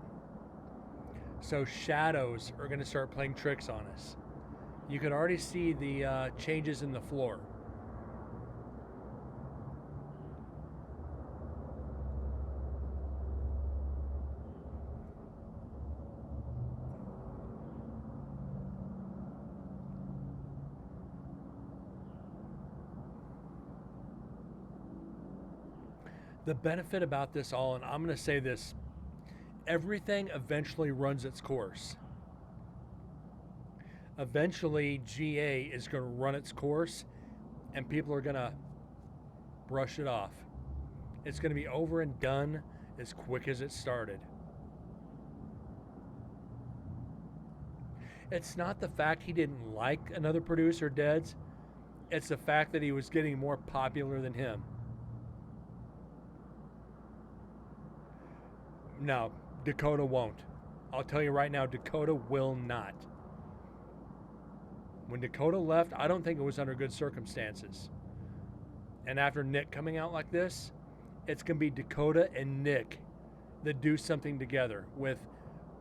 So shadows are going to start playing tricks on us. You can already see the changes in the floor. The benefit about this all, and I'm going to say this, everything eventually runs its course. Eventually, GA is going to run its course, and people are going to brush it off. It's going to be over and done as quick as it started. It's not the fact he didn't like another producer, Deads. It's the fact that he was getting more popular than him. No, Dakota won't. I'll tell you right now, Dakota will not. When Dakota left, I don't think it was under good circumstances. And after Nick coming out like this, it's going to be Dakota and Nick that do something together with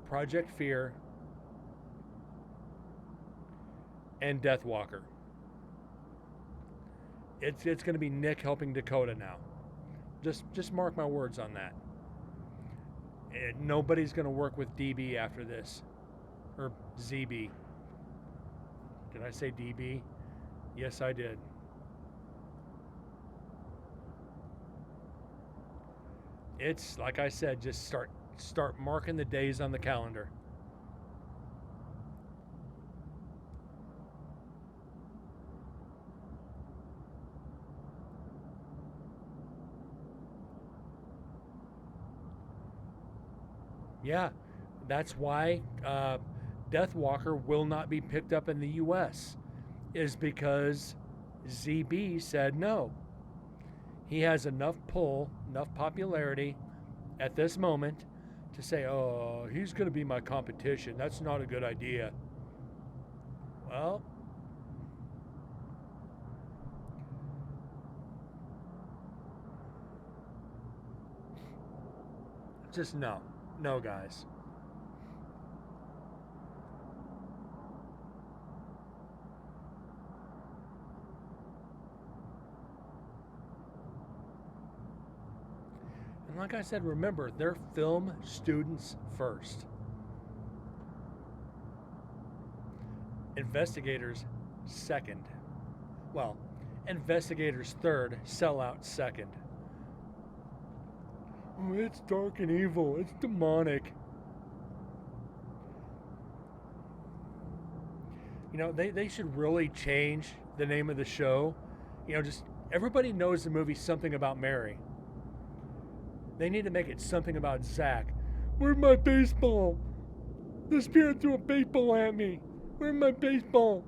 Project Fear and Deathwalker. It's going to be Nick helping Dakota now. Just mark my words on that. Nobody's going to work with DB after this. Or ZB. Did I say DB? Yes, I did. It's, like I said, just start marking the days on the calendar. Yeah, that's why Deathwalker will not be picked up in the U.S. is because ZB said no. He has enough pull, enough popularity at this moment to say, oh, he's going to be my competition. That's not a good idea. Well, just no. No, guys. And like I said, remember, they're film students first. Investigators second. Well, investigators third, sellout second. Oh, it's dark and evil. It's demonic. You know, they should really change the name of the show. You know, just everybody knows the movie Something About Mary. They need to make it Something About Zach. Where's my baseball? The spirit threw a baseball at me. Where's my baseball?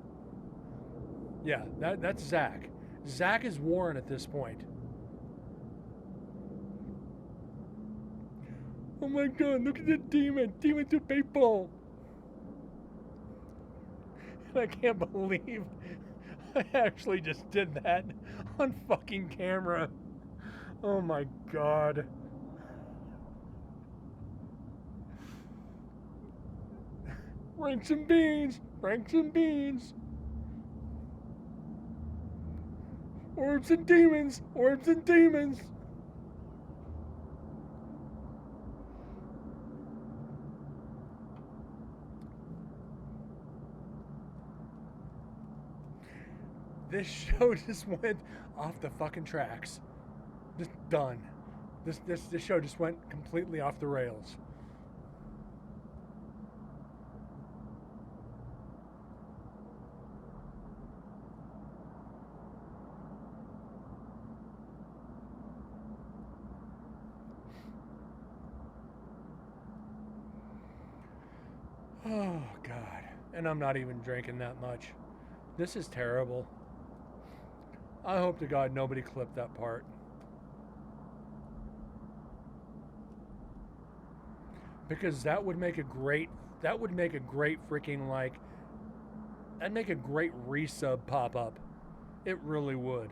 Yeah, that's Zach. Zach is Warren at this point. Oh my God, look at the demon. Demon threw baseball. And I can't believe I actually just did that on fucking camera. Oh my God. Ranks and beans. Ranks and beans. Orbs and demons. Orbs and demons. This show just went off the fucking tracks. Just done. This show just went completely off the rails. Oh, God. And I'm not even drinking that much. This is terrible. I hope to God nobody clipped that part. Because that would make a great freaking, like, that'd make a great resub pop up. It really would.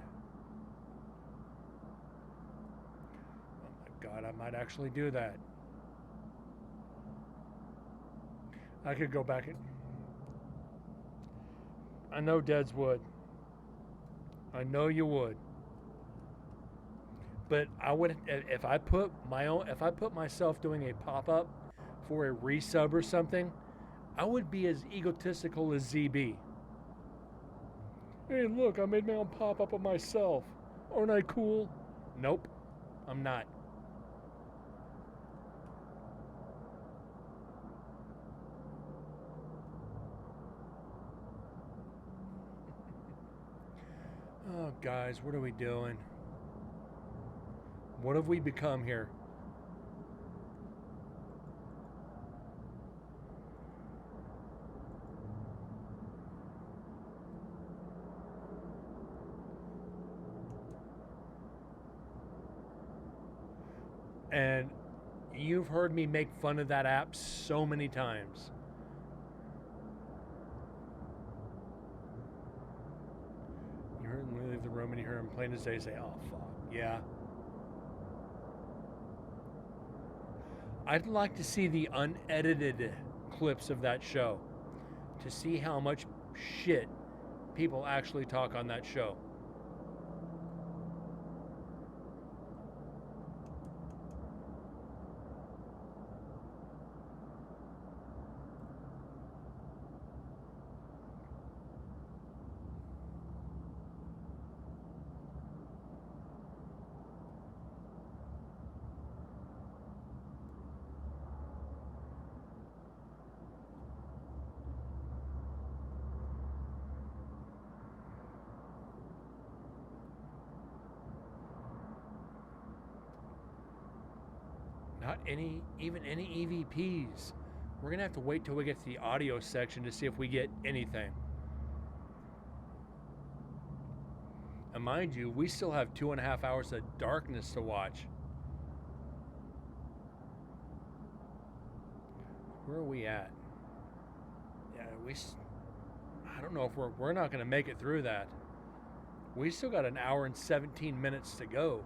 God, I might actually do that. I could go back and... I know Deds would. I know you would. But I would, if I put myself doing a pop-up for a resub or something, I would be as egotistical as ZB. Hey, look, I made my own pop-up of myself. Aren't I cool? Nope, I'm not. Oh, guys, what are we doing? What have we become here? And you've heard me make fun of that app so many times. You heard him leave the room and you hear him plain as day say, oh, fuck, yeah. I'd like to see the unedited clips of that show to see how much shit people actually talk on that show. Not even any EVPs. We're gonna have to wait till we get to the audio section to see if we get anything. And mind you, we still have 2.5 hours of darkness to watch. Where are we at? Yeah, I don't know if we're not gonna make it through that. We still got 1 hour and 17 minutes to go.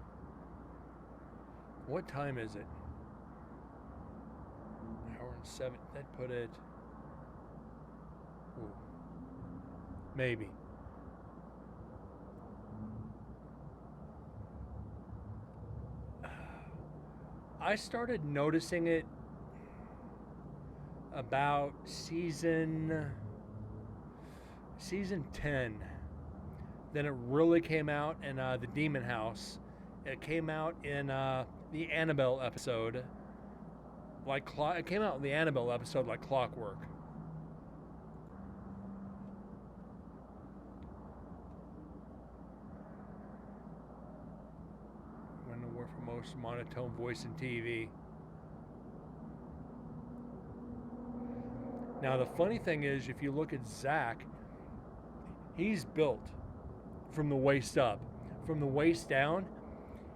What time is it? 1 hour and 7. That put it. Ooh, maybe. I started noticing it about season 10. Then it really came out in the Demon House. It came out in the Annabelle episode. It came out in the Annabelle episode like clockwork. Won an award for most monotone voice in TV. Now the funny thing is, if you look at Zach, he's built from the waist up. From the waist down,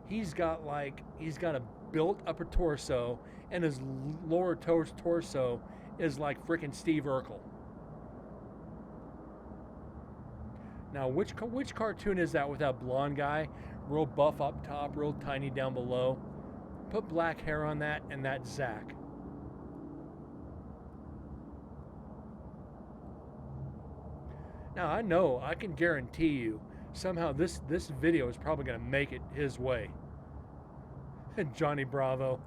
he's got a built upper torso, and his lower torso is like freaking Steve Urkel. Now, which cartoon is that with that blonde guy, real buff up top, real tiny down below? Put black hair on that, and that's Zach. Now, I can guarantee you, somehow this video is probably going to make it his way. Johnny Bravo.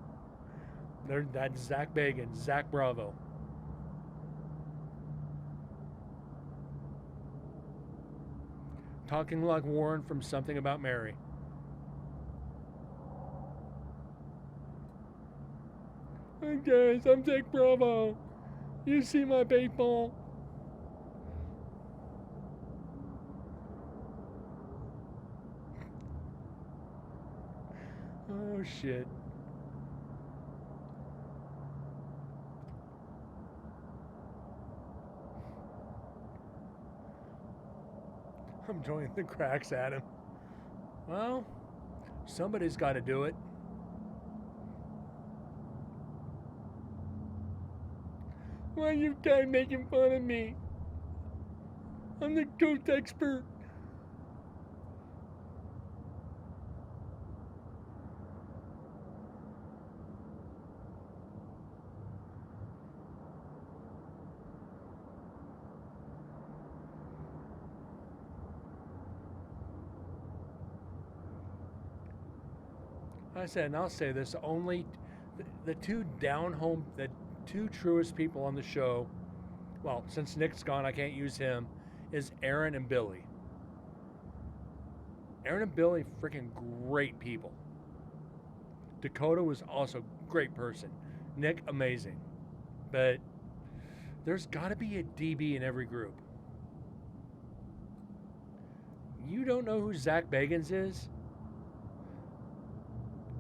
That's Zach Bagan, Zach Bravo. Talking like Warren from Something About Mary. Hey guys, I'm Zach Bravo. You see my baseball? Oh shit. I'm joining the cracks at him. Well, somebody's got to do it. Why are you guys making fun of me? I'm the ghost expert. I said, and I'll say this, only the two the two truest people on the show, well, since Nick's gone, I can't use him, is Aaron and Billy. Aaron and Billy, freaking great people. Dakota was also a great person. Nick, amazing. But there's got to be a DB in every group. You don't know who Zach Bagans is?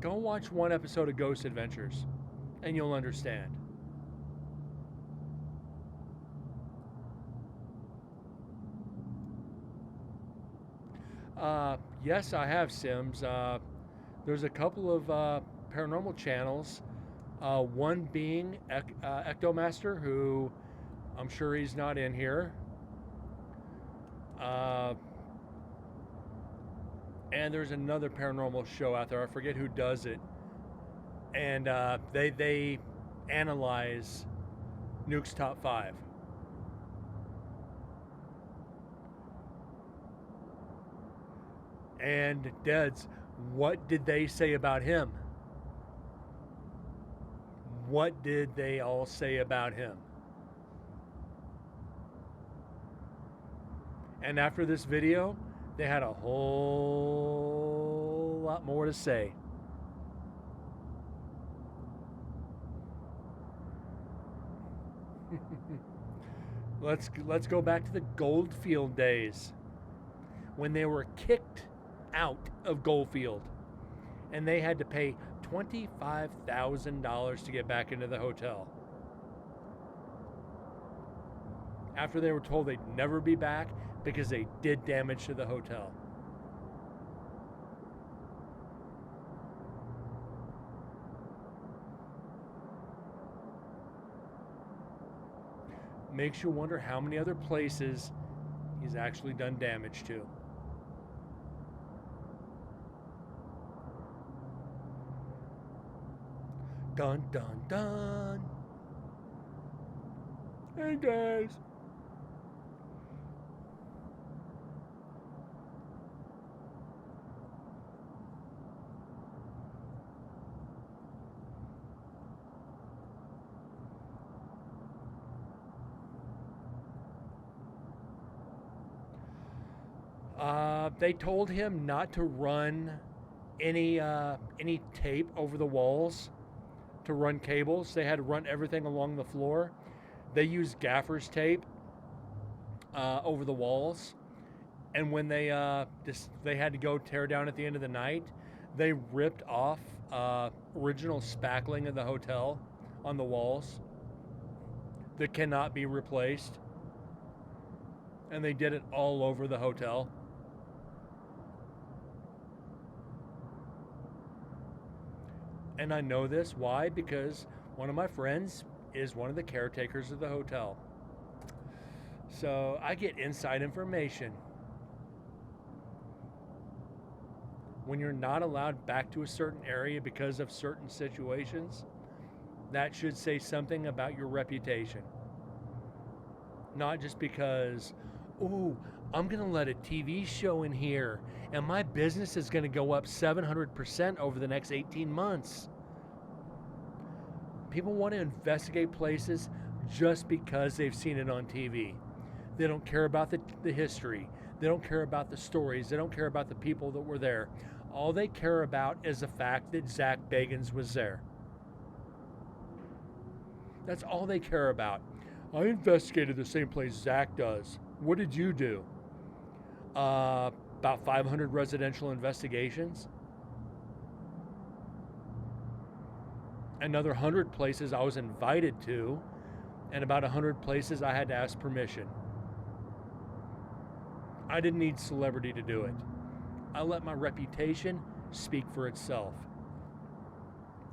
Go watch one episode of Ghost Adventures, and you'll understand. Yes, I have Sims. There's a couple of paranormal channels. One being Ectomaster, who I'm sure he's not in here. And there's another paranormal show out there. I forget who does it. And they analyze Nuke's Top 5. And Deads, what did they say about him? What did they all say about him? And after this video, they had a whole lot more to say. Let's go back to the Goldfield days when they were kicked out of Goldfield and they had to pay $25,000 to get back into the hotel. After they were told they'd never be back because they did damage to the hotel. Makes you wonder how many other places he's actually done damage to. Dun dun dun. Hey guys. They told him not to run any tape over the walls to run cables. They had to run everything along the floor. They used gaffer's tape over the walls, and when they had to go tear down at the end of the night, they ripped off original spackling of the hotel on the walls that cannot be replaced, and they did it all over the hotel. And I know this. Why? Because one of my friends is one of the caretakers of the hotel. So I get inside information. When you're not allowed back to a certain area because of certain situations, that should say something about your reputation. Not just because, oh, I'm going to let a TV show in here and my business is going to go up 700% over the next 18 months. People want to investigate places just because they've seen it on TV. They don't care about the history. They don't care about the stories. They don't care about the people that were there. All they care about is the fact that Zach Bagans was there. That's all they care about. I investigated the same place Zach does. What did you do? About 500 residential investigations. Another 100 places I was invited to, and about 100 places I had to ask permission. I didn't need celebrity to do it. I let my reputation speak for itself.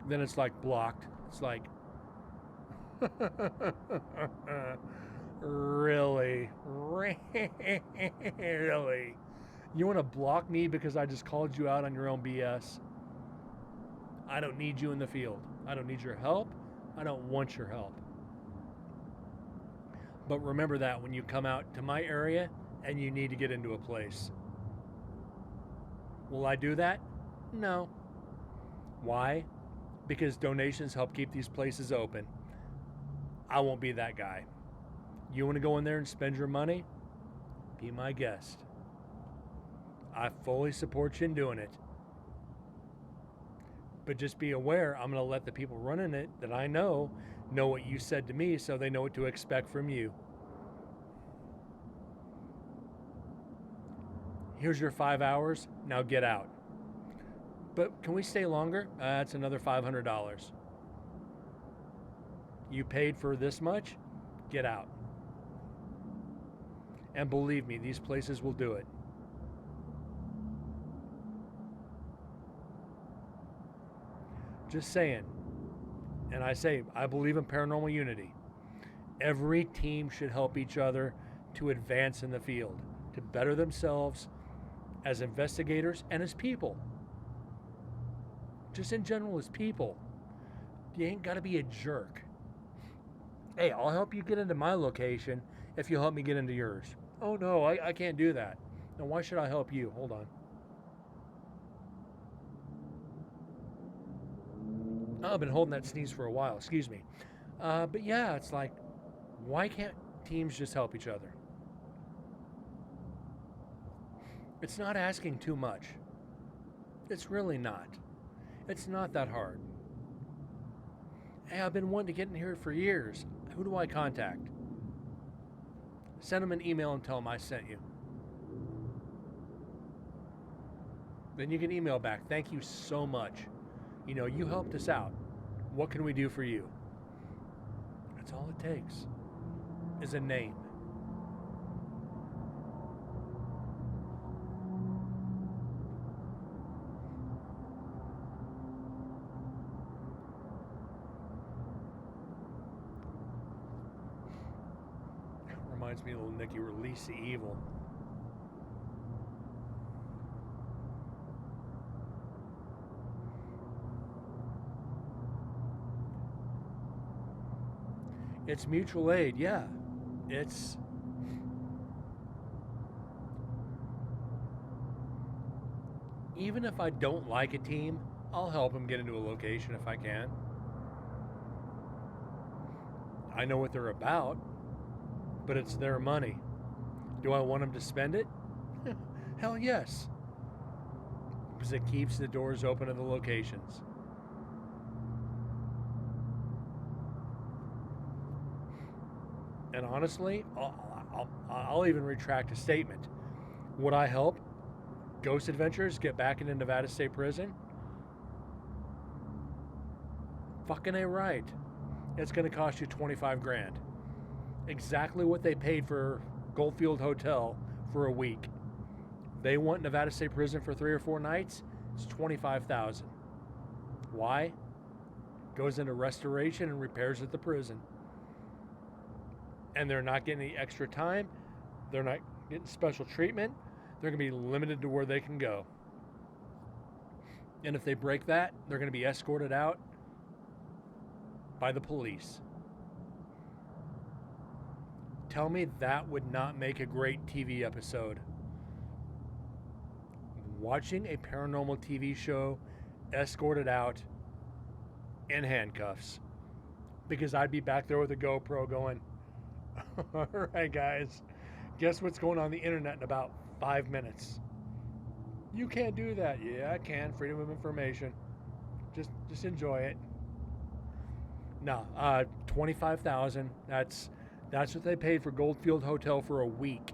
Then it's like blocked. It's like, really? Really? You want to block me because I just called you out on your own BS? I don't need you in the field. I don't need your help. I don't want your help. But remember that when you come out to my area and you need to get into a place. Will I do that? No. Why? Because donations help keep these places open. I won't be that guy. You want to go in there and spend your money? Be my guest. I fully support you in doing it. But just be aware, I'm going to let the people running it that I know what you said to me so they know what to expect from you. Here's your 5 hours. Now get out. But can we stay longer? That's another $500. You paid for this much? Get out. And believe me, these places will do it. Just saying. And I say, I believe in paranormal unity. Every team should help each other to advance in the field, to better themselves as investigators and as people. Just in general, as people. You ain't got to be a jerk. Hey, I'll help you get into my location if you help me get into yours. Oh, no, I can't do that. Now, why should I help you? Hold on. Oh, I've been holding that sneeze for a while. Excuse me. But yeah, it's like, why can't teams just help each other? It's not asking too much. It's really not. It's not that hard. Hey, I've been wanting to get in here for years. Who do I contact? Send them an email and tell them I sent you. Then you can email back. Thank you so much. You know, you helped us out. What can we do for you? That's all it takes, is a name. Reminds me of little Nicky, release the evil. It's mutual aid, yeah. It's even if I don't like a team, I'll help them get into a location if I can. I know what they're about, but it's their money. Do I want them to spend it? Hell yes. Because it keeps the doors open to the locations. And honestly, I'll even retract a statement. Would I help Ghost Adventures get back into Nevada State Prison? Fucking A right. It's going to cost you 25 grand. Exactly what they paid for Goldfield Hotel for a week. They want Nevada State Prison for 3 or 4 nights. It's $25,000. Why? Goes into restoration and repairs at the prison. And they're not getting any extra time. They're not getting special treatment. They're going to be limited to where they can go. And if they break that, they're going to be escorted out by the police. Tell me that would not make a great TV episode. Watching a paranormal TV show escorted out in handcuffs. Because I'd be back there with a GoPro going, all right, guys, guess what's going on the internet in about 5 minutes? You can't do that. Yeah, I can. Freedom of information. Just enjoy it. No, $25,000. That's what they paid for Goldfield Hotel for a week.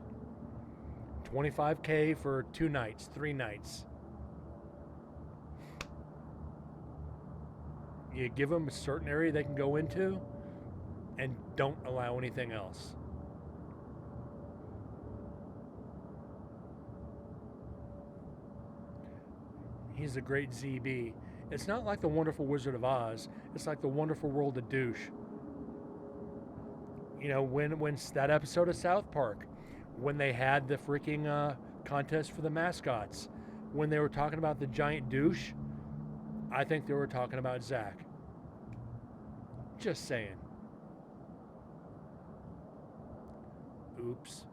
$25K for 2 nights, 3 nights. You give them a certain area they can go into, and don't allow anything else. He's a great ZB. It's not like the Wonderful Wizard of Oz. It's like the Wonderful World of Douche. You know, when that episode of South Park, when they had the freaking contest for the mascots, when they were talking about the giant douche, I think they were talking about Zach. Just saying. Oops.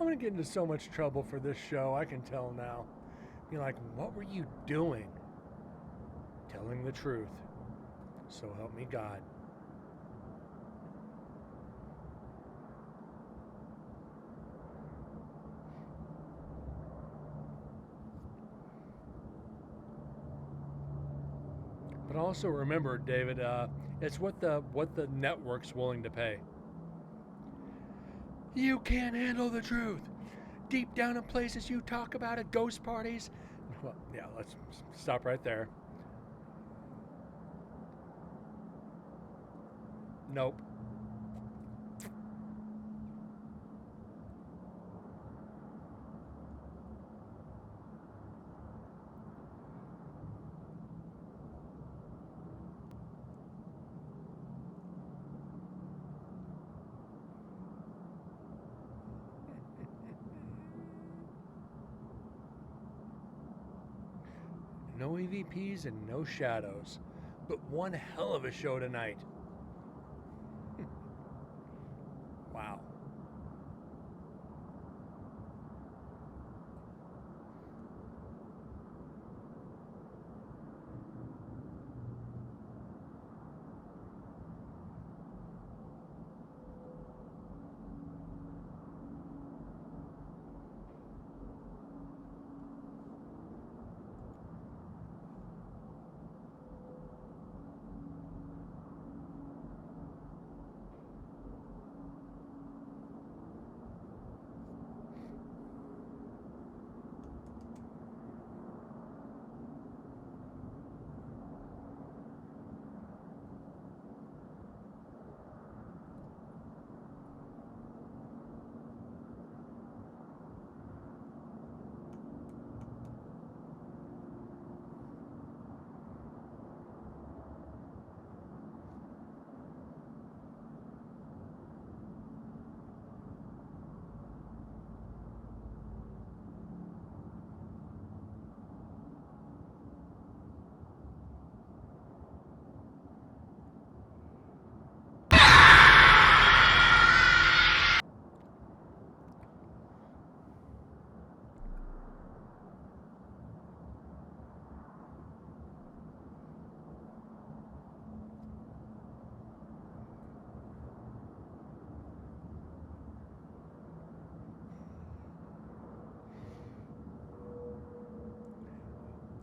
I'm going to get into so much trouble for this show, I can tell now. You're like, what were you doing? Telling the truth. So help me God. But also remember, David, it's what the network's willing to pay. You can't handle the truth. Deep down in places you talk about at ghost parties. Well, yeah, let's stop right there. Nope. No EVPs and no shadows, but one hell of a show tonight. Wow.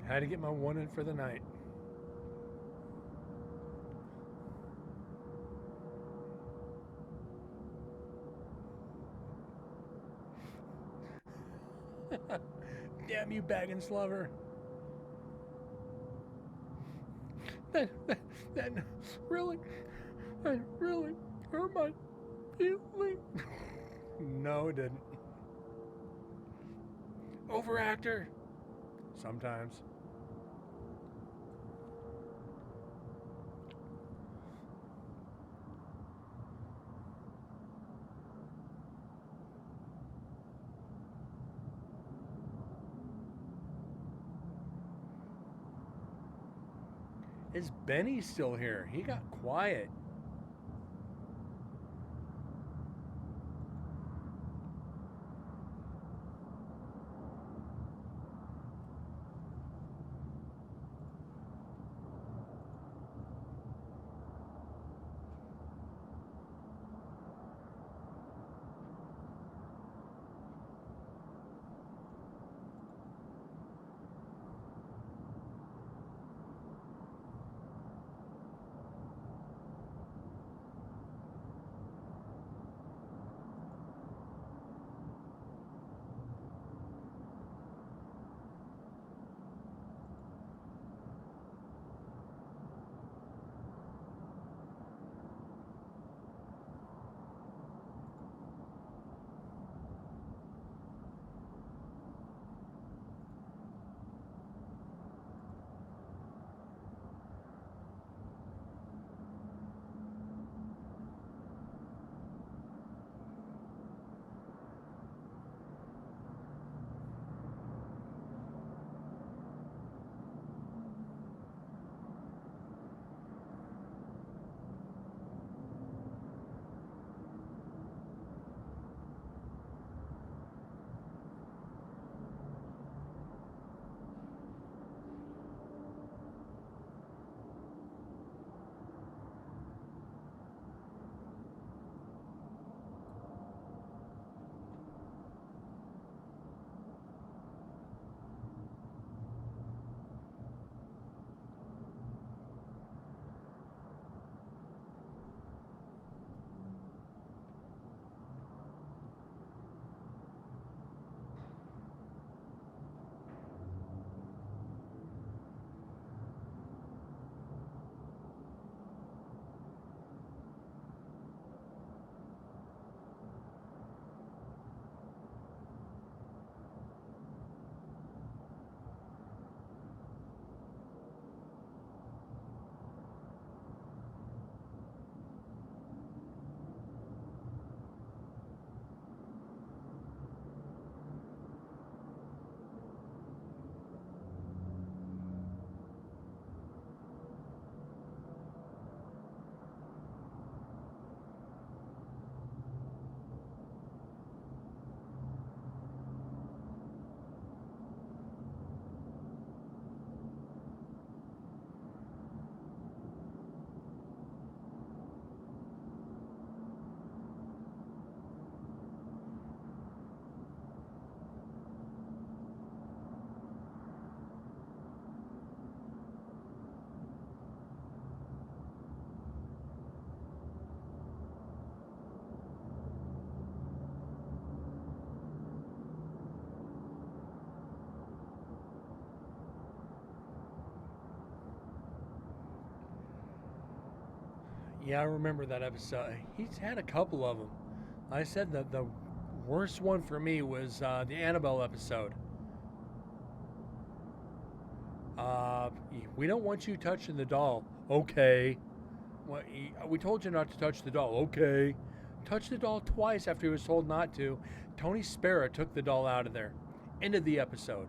Had to get my one in for the night. Damn you, Baggins lover. That really hurt my feeling. No, it didn't. Overactor. Sometimes. Is Benny still here? He got quiet. Yeah, I remember that episode. He's had a couple of them. I said that the worst one for me was the Annabelle episode. We don't want you touching the doll. Okay. Well, we told you not to touch the doll. Okay. Touched the doll twice after he was told not to. Tony Spera took the doll out of there. End of the episode.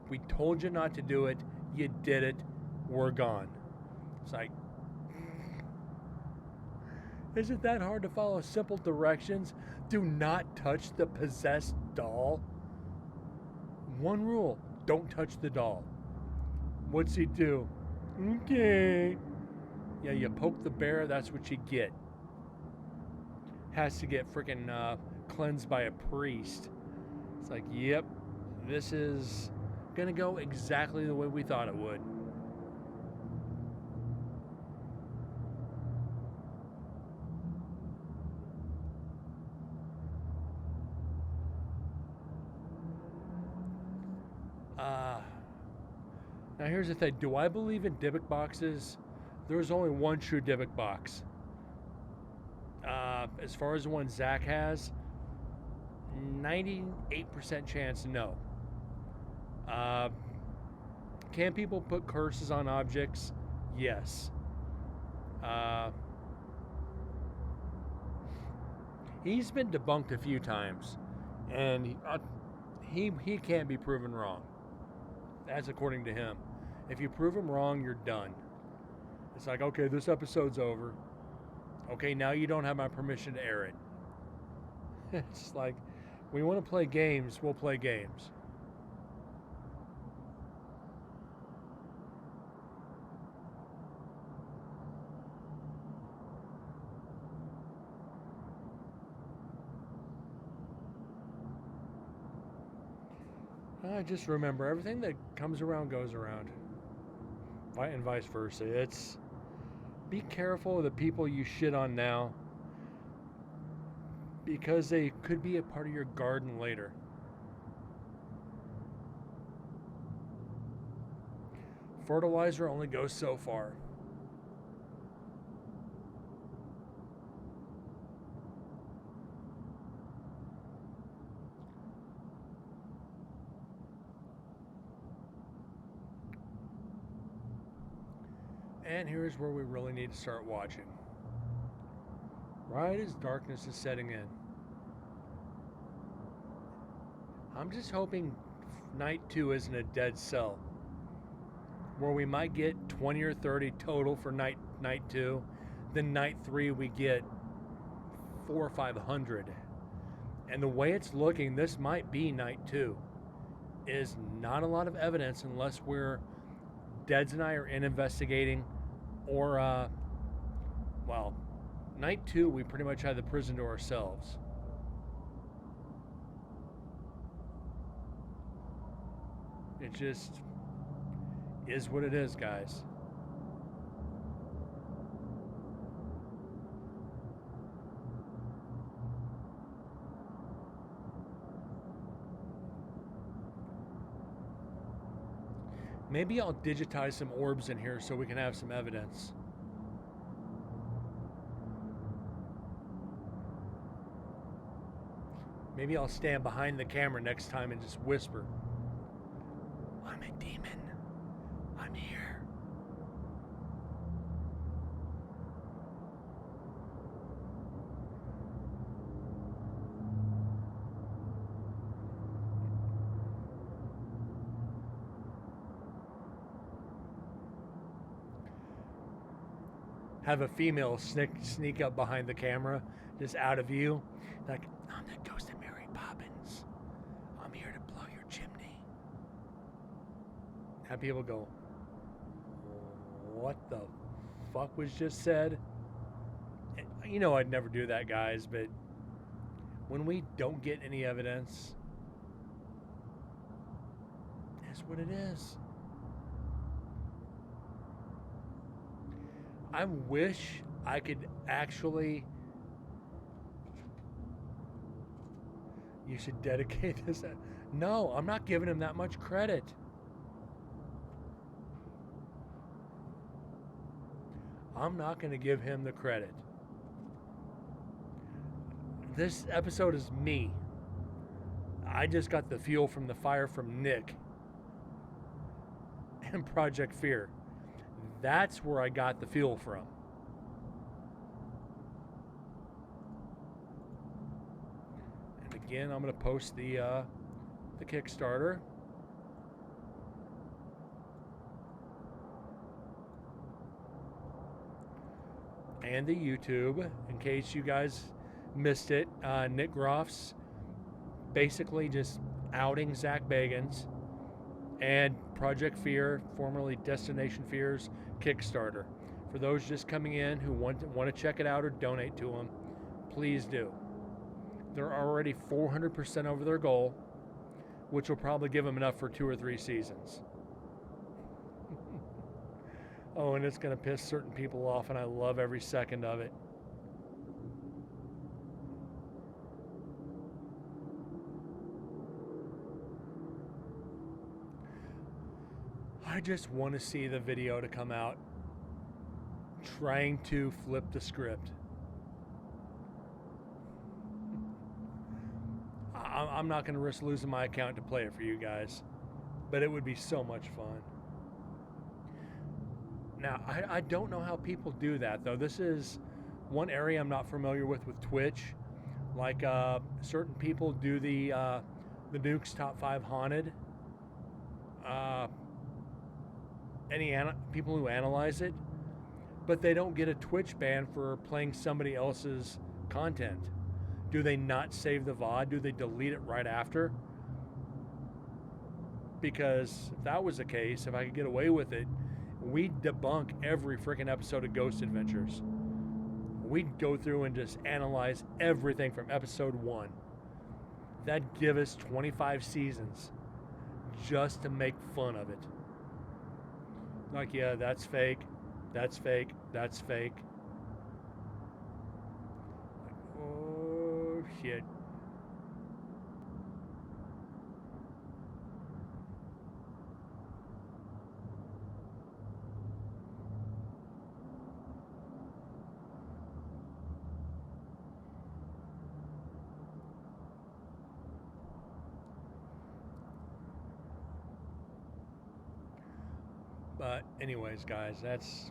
We told you not to do it. You did it. We're gone. It's like, is it that hard to follow simple directions? Do not touch the possessed doll. One rule, don't touch the doll. What's he do? Okay. Yeah, you poke the bear, that's what you get. Has to get freaking cleansed by a priest. It's like, yep, this is gonna go exactly the way we thought it would. Now here's the thing. Do I believe in Dybbuk boxes? There's only one true Dybbuk box. As far as the one Zach has, 98% chance no. Can people put curses on objects? Yes. He's been debunked a few times, and he can't be proven wrong. That's according to him. If you prove him wrong, you're done. It's like, okay, this episode's over. Okay, now you don't have my permission to air it. It's like, we want to play games, we'll play games. I just remember, everything that comes around goes around. And vice versa. It's, be careful of the people you shit on now, because they could be a part of your garden later. Fertilizer only goes so far. And here's where we really need to start watching. Right as darkness is setting in. I'm just hoping night 2 isn't a dead cell, where we might get 20 or 30 total for night 2. Then night 3 we get 400 or 500. And the way it's looking, this might be night 2. Is not a lot of evidence unless we're, Deds and I are in investigating, or well, night 2 we pretty much had the prison to ourselves. It just is what it is, guys. Maybe I'll digitize some orbs in here so we can have some evidence. Maybe I'll stand behind the camera next time and just whisper, "I'm a demon. I'm here." Have a female sneak up behind the camera, just out of view, like, "I'm the ghost of Mary Poppins. I'm here to blow your chimney." Have people go, "What the fuck was just said?" You know I'd never do that, guys, but when we don't get any evidence, that's what it is. I wish I could actually... You should dedicate this... No, I'm not giving him that much credit. I'm not going to give him the credit. This episode is me. I just got the fuel from the fire from Nick and Project Fear. That's where I got the fuel from. And again, I'm going to post the Kickstarter. And the YouTube, in case you guys missed it. Nick Groff's basically just outing Zach Bagans, and Project Fear, formerly Destination Fear's Kickstarter. For those just coming in who want to check it out or donate to them, please do. They're already 400% over their goal, which will probably give them enough for 2 or 3 seasons. Oh, and it's going to piss certain people off, and I love every second of it. I just want to see the video to come out trying to flip the script. I'm not going to risk losing my account to play it for you guys, but it would be so much fun. Now, I don't know how people do that, though. This is one area I'm not familiar with Twitch. Like, certain people do the Nukes Top 5 Haunted. People who analyze it, but they don't get a Twitch ban for playing somebody else's content. Do they not save the VOD? Do they delete it right after? Because if that was the case, if I could get away with it, we'd debunk every freaking episode of Ghost Adventures. We'd go through and just analyze everything from episode 1. That'd give us 25 seasons just to make fun of it. Like, yeah, that's fake, that's fake, that's fake. Like, oh, shit. But anyways, guys, that's...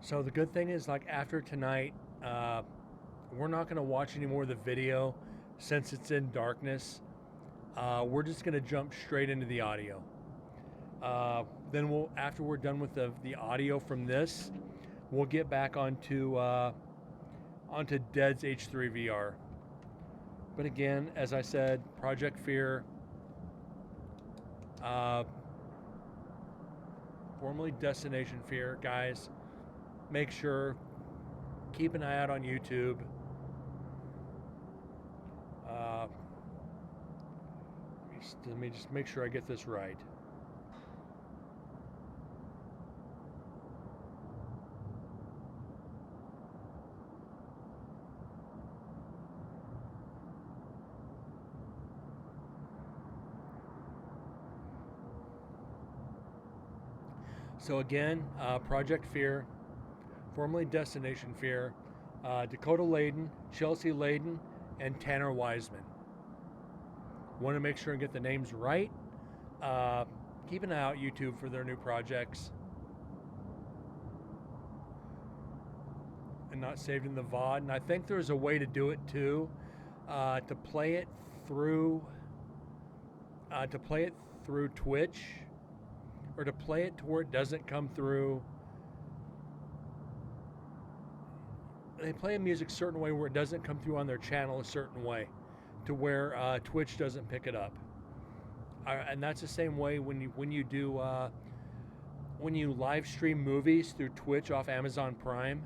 So the good thing is, like, after tonight, we're not going to watch any more of the video since it's in darkness. We're just going to jump straight into the audio. Then we'll, after we're done with the audio from this, we'll get back onto Dead's H3 VR. But again, as I said, Project Fear, formerly Destination Fear, guys, make sure, keep an eye out on YouTube. Let me just make sure I get this right. So again, Project Fear, formerly Destination Fear, Dakota Layden, Chelsea Layden, and Tanner Wiseman. Want to make sure and get the names right. Keep an eye out YouTube for their new projects. And not saved in the VOD. And I think there's a way to do it too, to play it through Twitch. Or to play it to where it doesn't come through. They play music a certain way where it doesn't come through on their channel a certain way, to where Twitch doesn't pick it up. And that's the same way when you live stream movies through Twitch off Amazon Prime,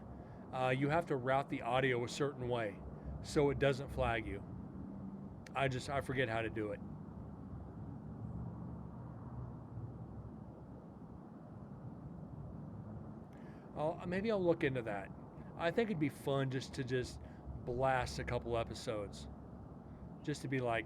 you have to route the audio a certain way so it doesn't flag you. I forget how to do it. Maybe I'll look into that. I think it'd be fun just to blast a couple episodes. Just to be like...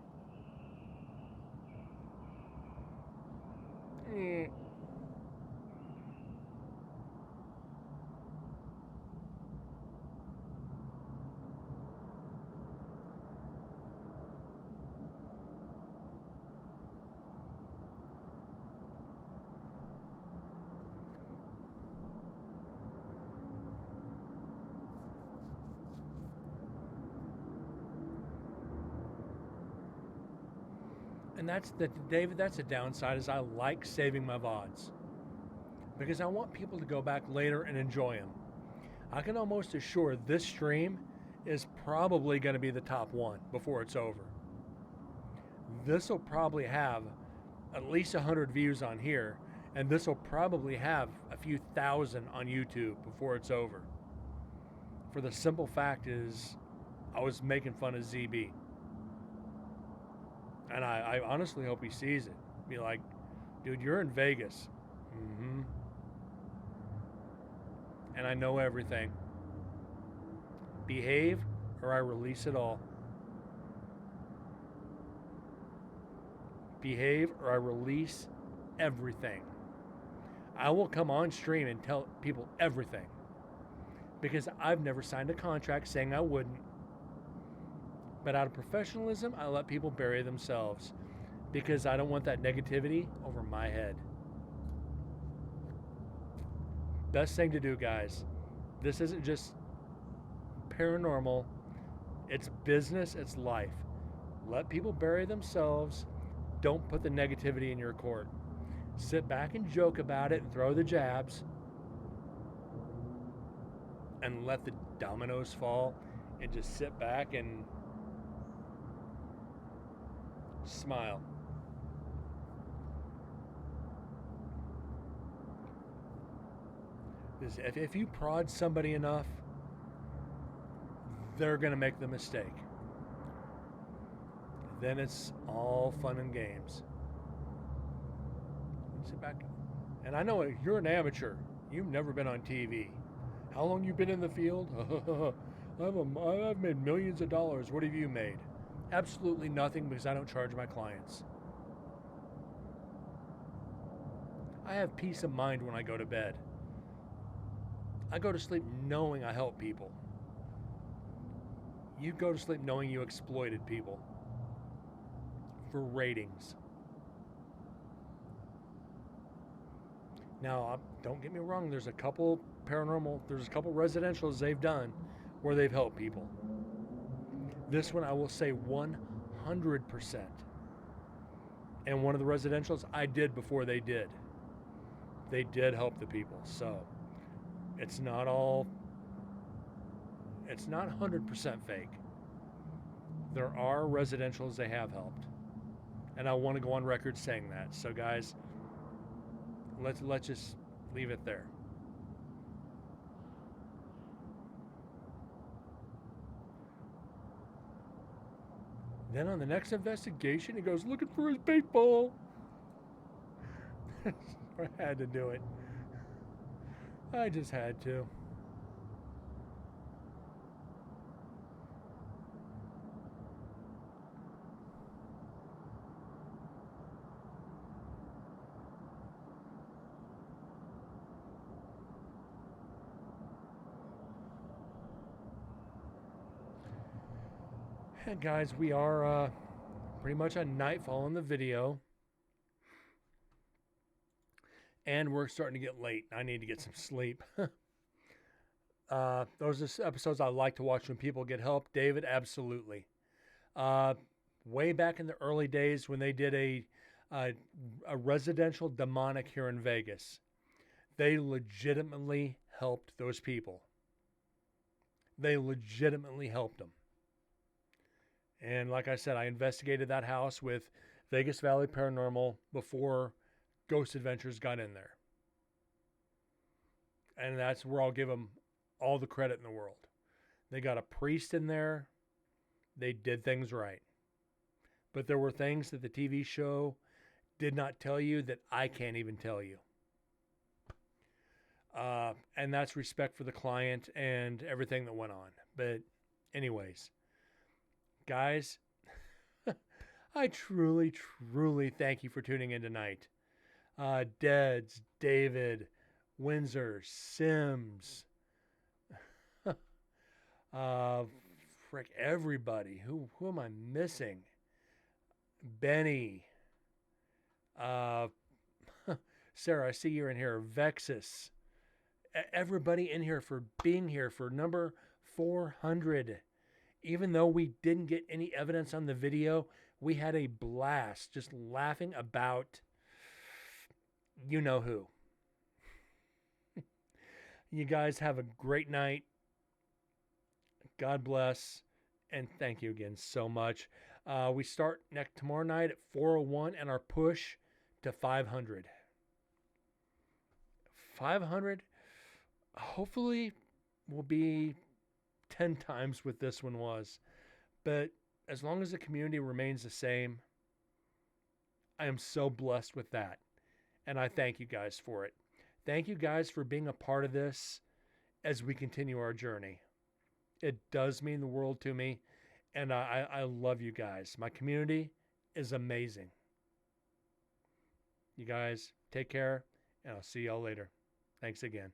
And that's David, that's the downside, is I like saving my VODs. Because I want people to go back later and enjoy them. I can almost assure this stream is probably going to be the top one before it's over. This will probably have at least 100 views on here, and this will probably have a few thousand on YouTube before it's over. For the simple fact is, I was making fun of ZB. And I honestly hope he sees it. Be like, dude, you're in Vegas. Mm-hmm. And I know everything. Behave or I release it all. Behave or I release everything. I will come on stream and tell people everything. Because I've never signed a contract saying I wouldn't. But out of professionalism, I let people bury themselves. Because I don't want that negativity over my head. Best thing to do, guys. This isn't just paranormal. It's business, it's life. Let people bury themselves. Don't put the negativity in your court. Sit back and joke about it and throw the jabs. And let the dominoes fall. And just sit back and smile. If you prod somebody enough, they're going to make the mistake. Then it's all fun and games. Sit back. And I know you're an amateur. You've never been on TV. How long you been in the field? I've made millions of dollars. What have you made? Absolutely nothing, because I don't charge my clients. I have peace of mind when I go to bed. I go to sleep knowing I help people. You go to sleep knowing you exploited people for ratings. Now, don't get me wrong, there's a couple residentials they've done where they've helped people. This one I will say 100%. And one of the residentials I did before they did. They did help the people, so it's not 100% fake. There are residentials they have helped. And I want to go on record saying that. So guys, let's just leave it there. Then on the next investigation, he goes looking for his baseball. I had to do it. I just had to. And guys, we are pretty much on nightfall in the video. And we're starting to get late. I need to get some sleep. Those are episodes I like to watch when people get help. David, absolutely. Way back in the early days when they did a residential demonic here in Vegas, they legitimately helped those people. They legitimately helped them. And like I said, I investigated that house with Vegas Valley Paranormal before Ghost Adventures got in there. And that's where I'll give them all the credit in the world. They got a priest in there. They did things right. But there were things that the TV show did not tell you that I can't even tell you. And that's respect for the client and everything that went on. But anyways, guys, I truly, truly thank you for tuning in tonight. Deads, David, Windsor, Sims, frick, everybody. Who am I missing? Benny, Sarah, I see you're in here. Vexus, everybody in here for being here for number 400. Even though we didn't get any evidence on the video, We had a blast just laughing about you know who. You guys have a great night. God bless. And thank you again so much. We start tomorrow night at 4:01 and our push to 500. 500 hopefully will be 10 times what this one was. But as long as the community remains the same, I am so blessed with that. And I thank you guys for it. Thank you guys for being a part of this as we continue our journey. It does mean the world to me. And I love you guys. My community is amazing. You guys take care, and I'll see y'all later. Thanks again.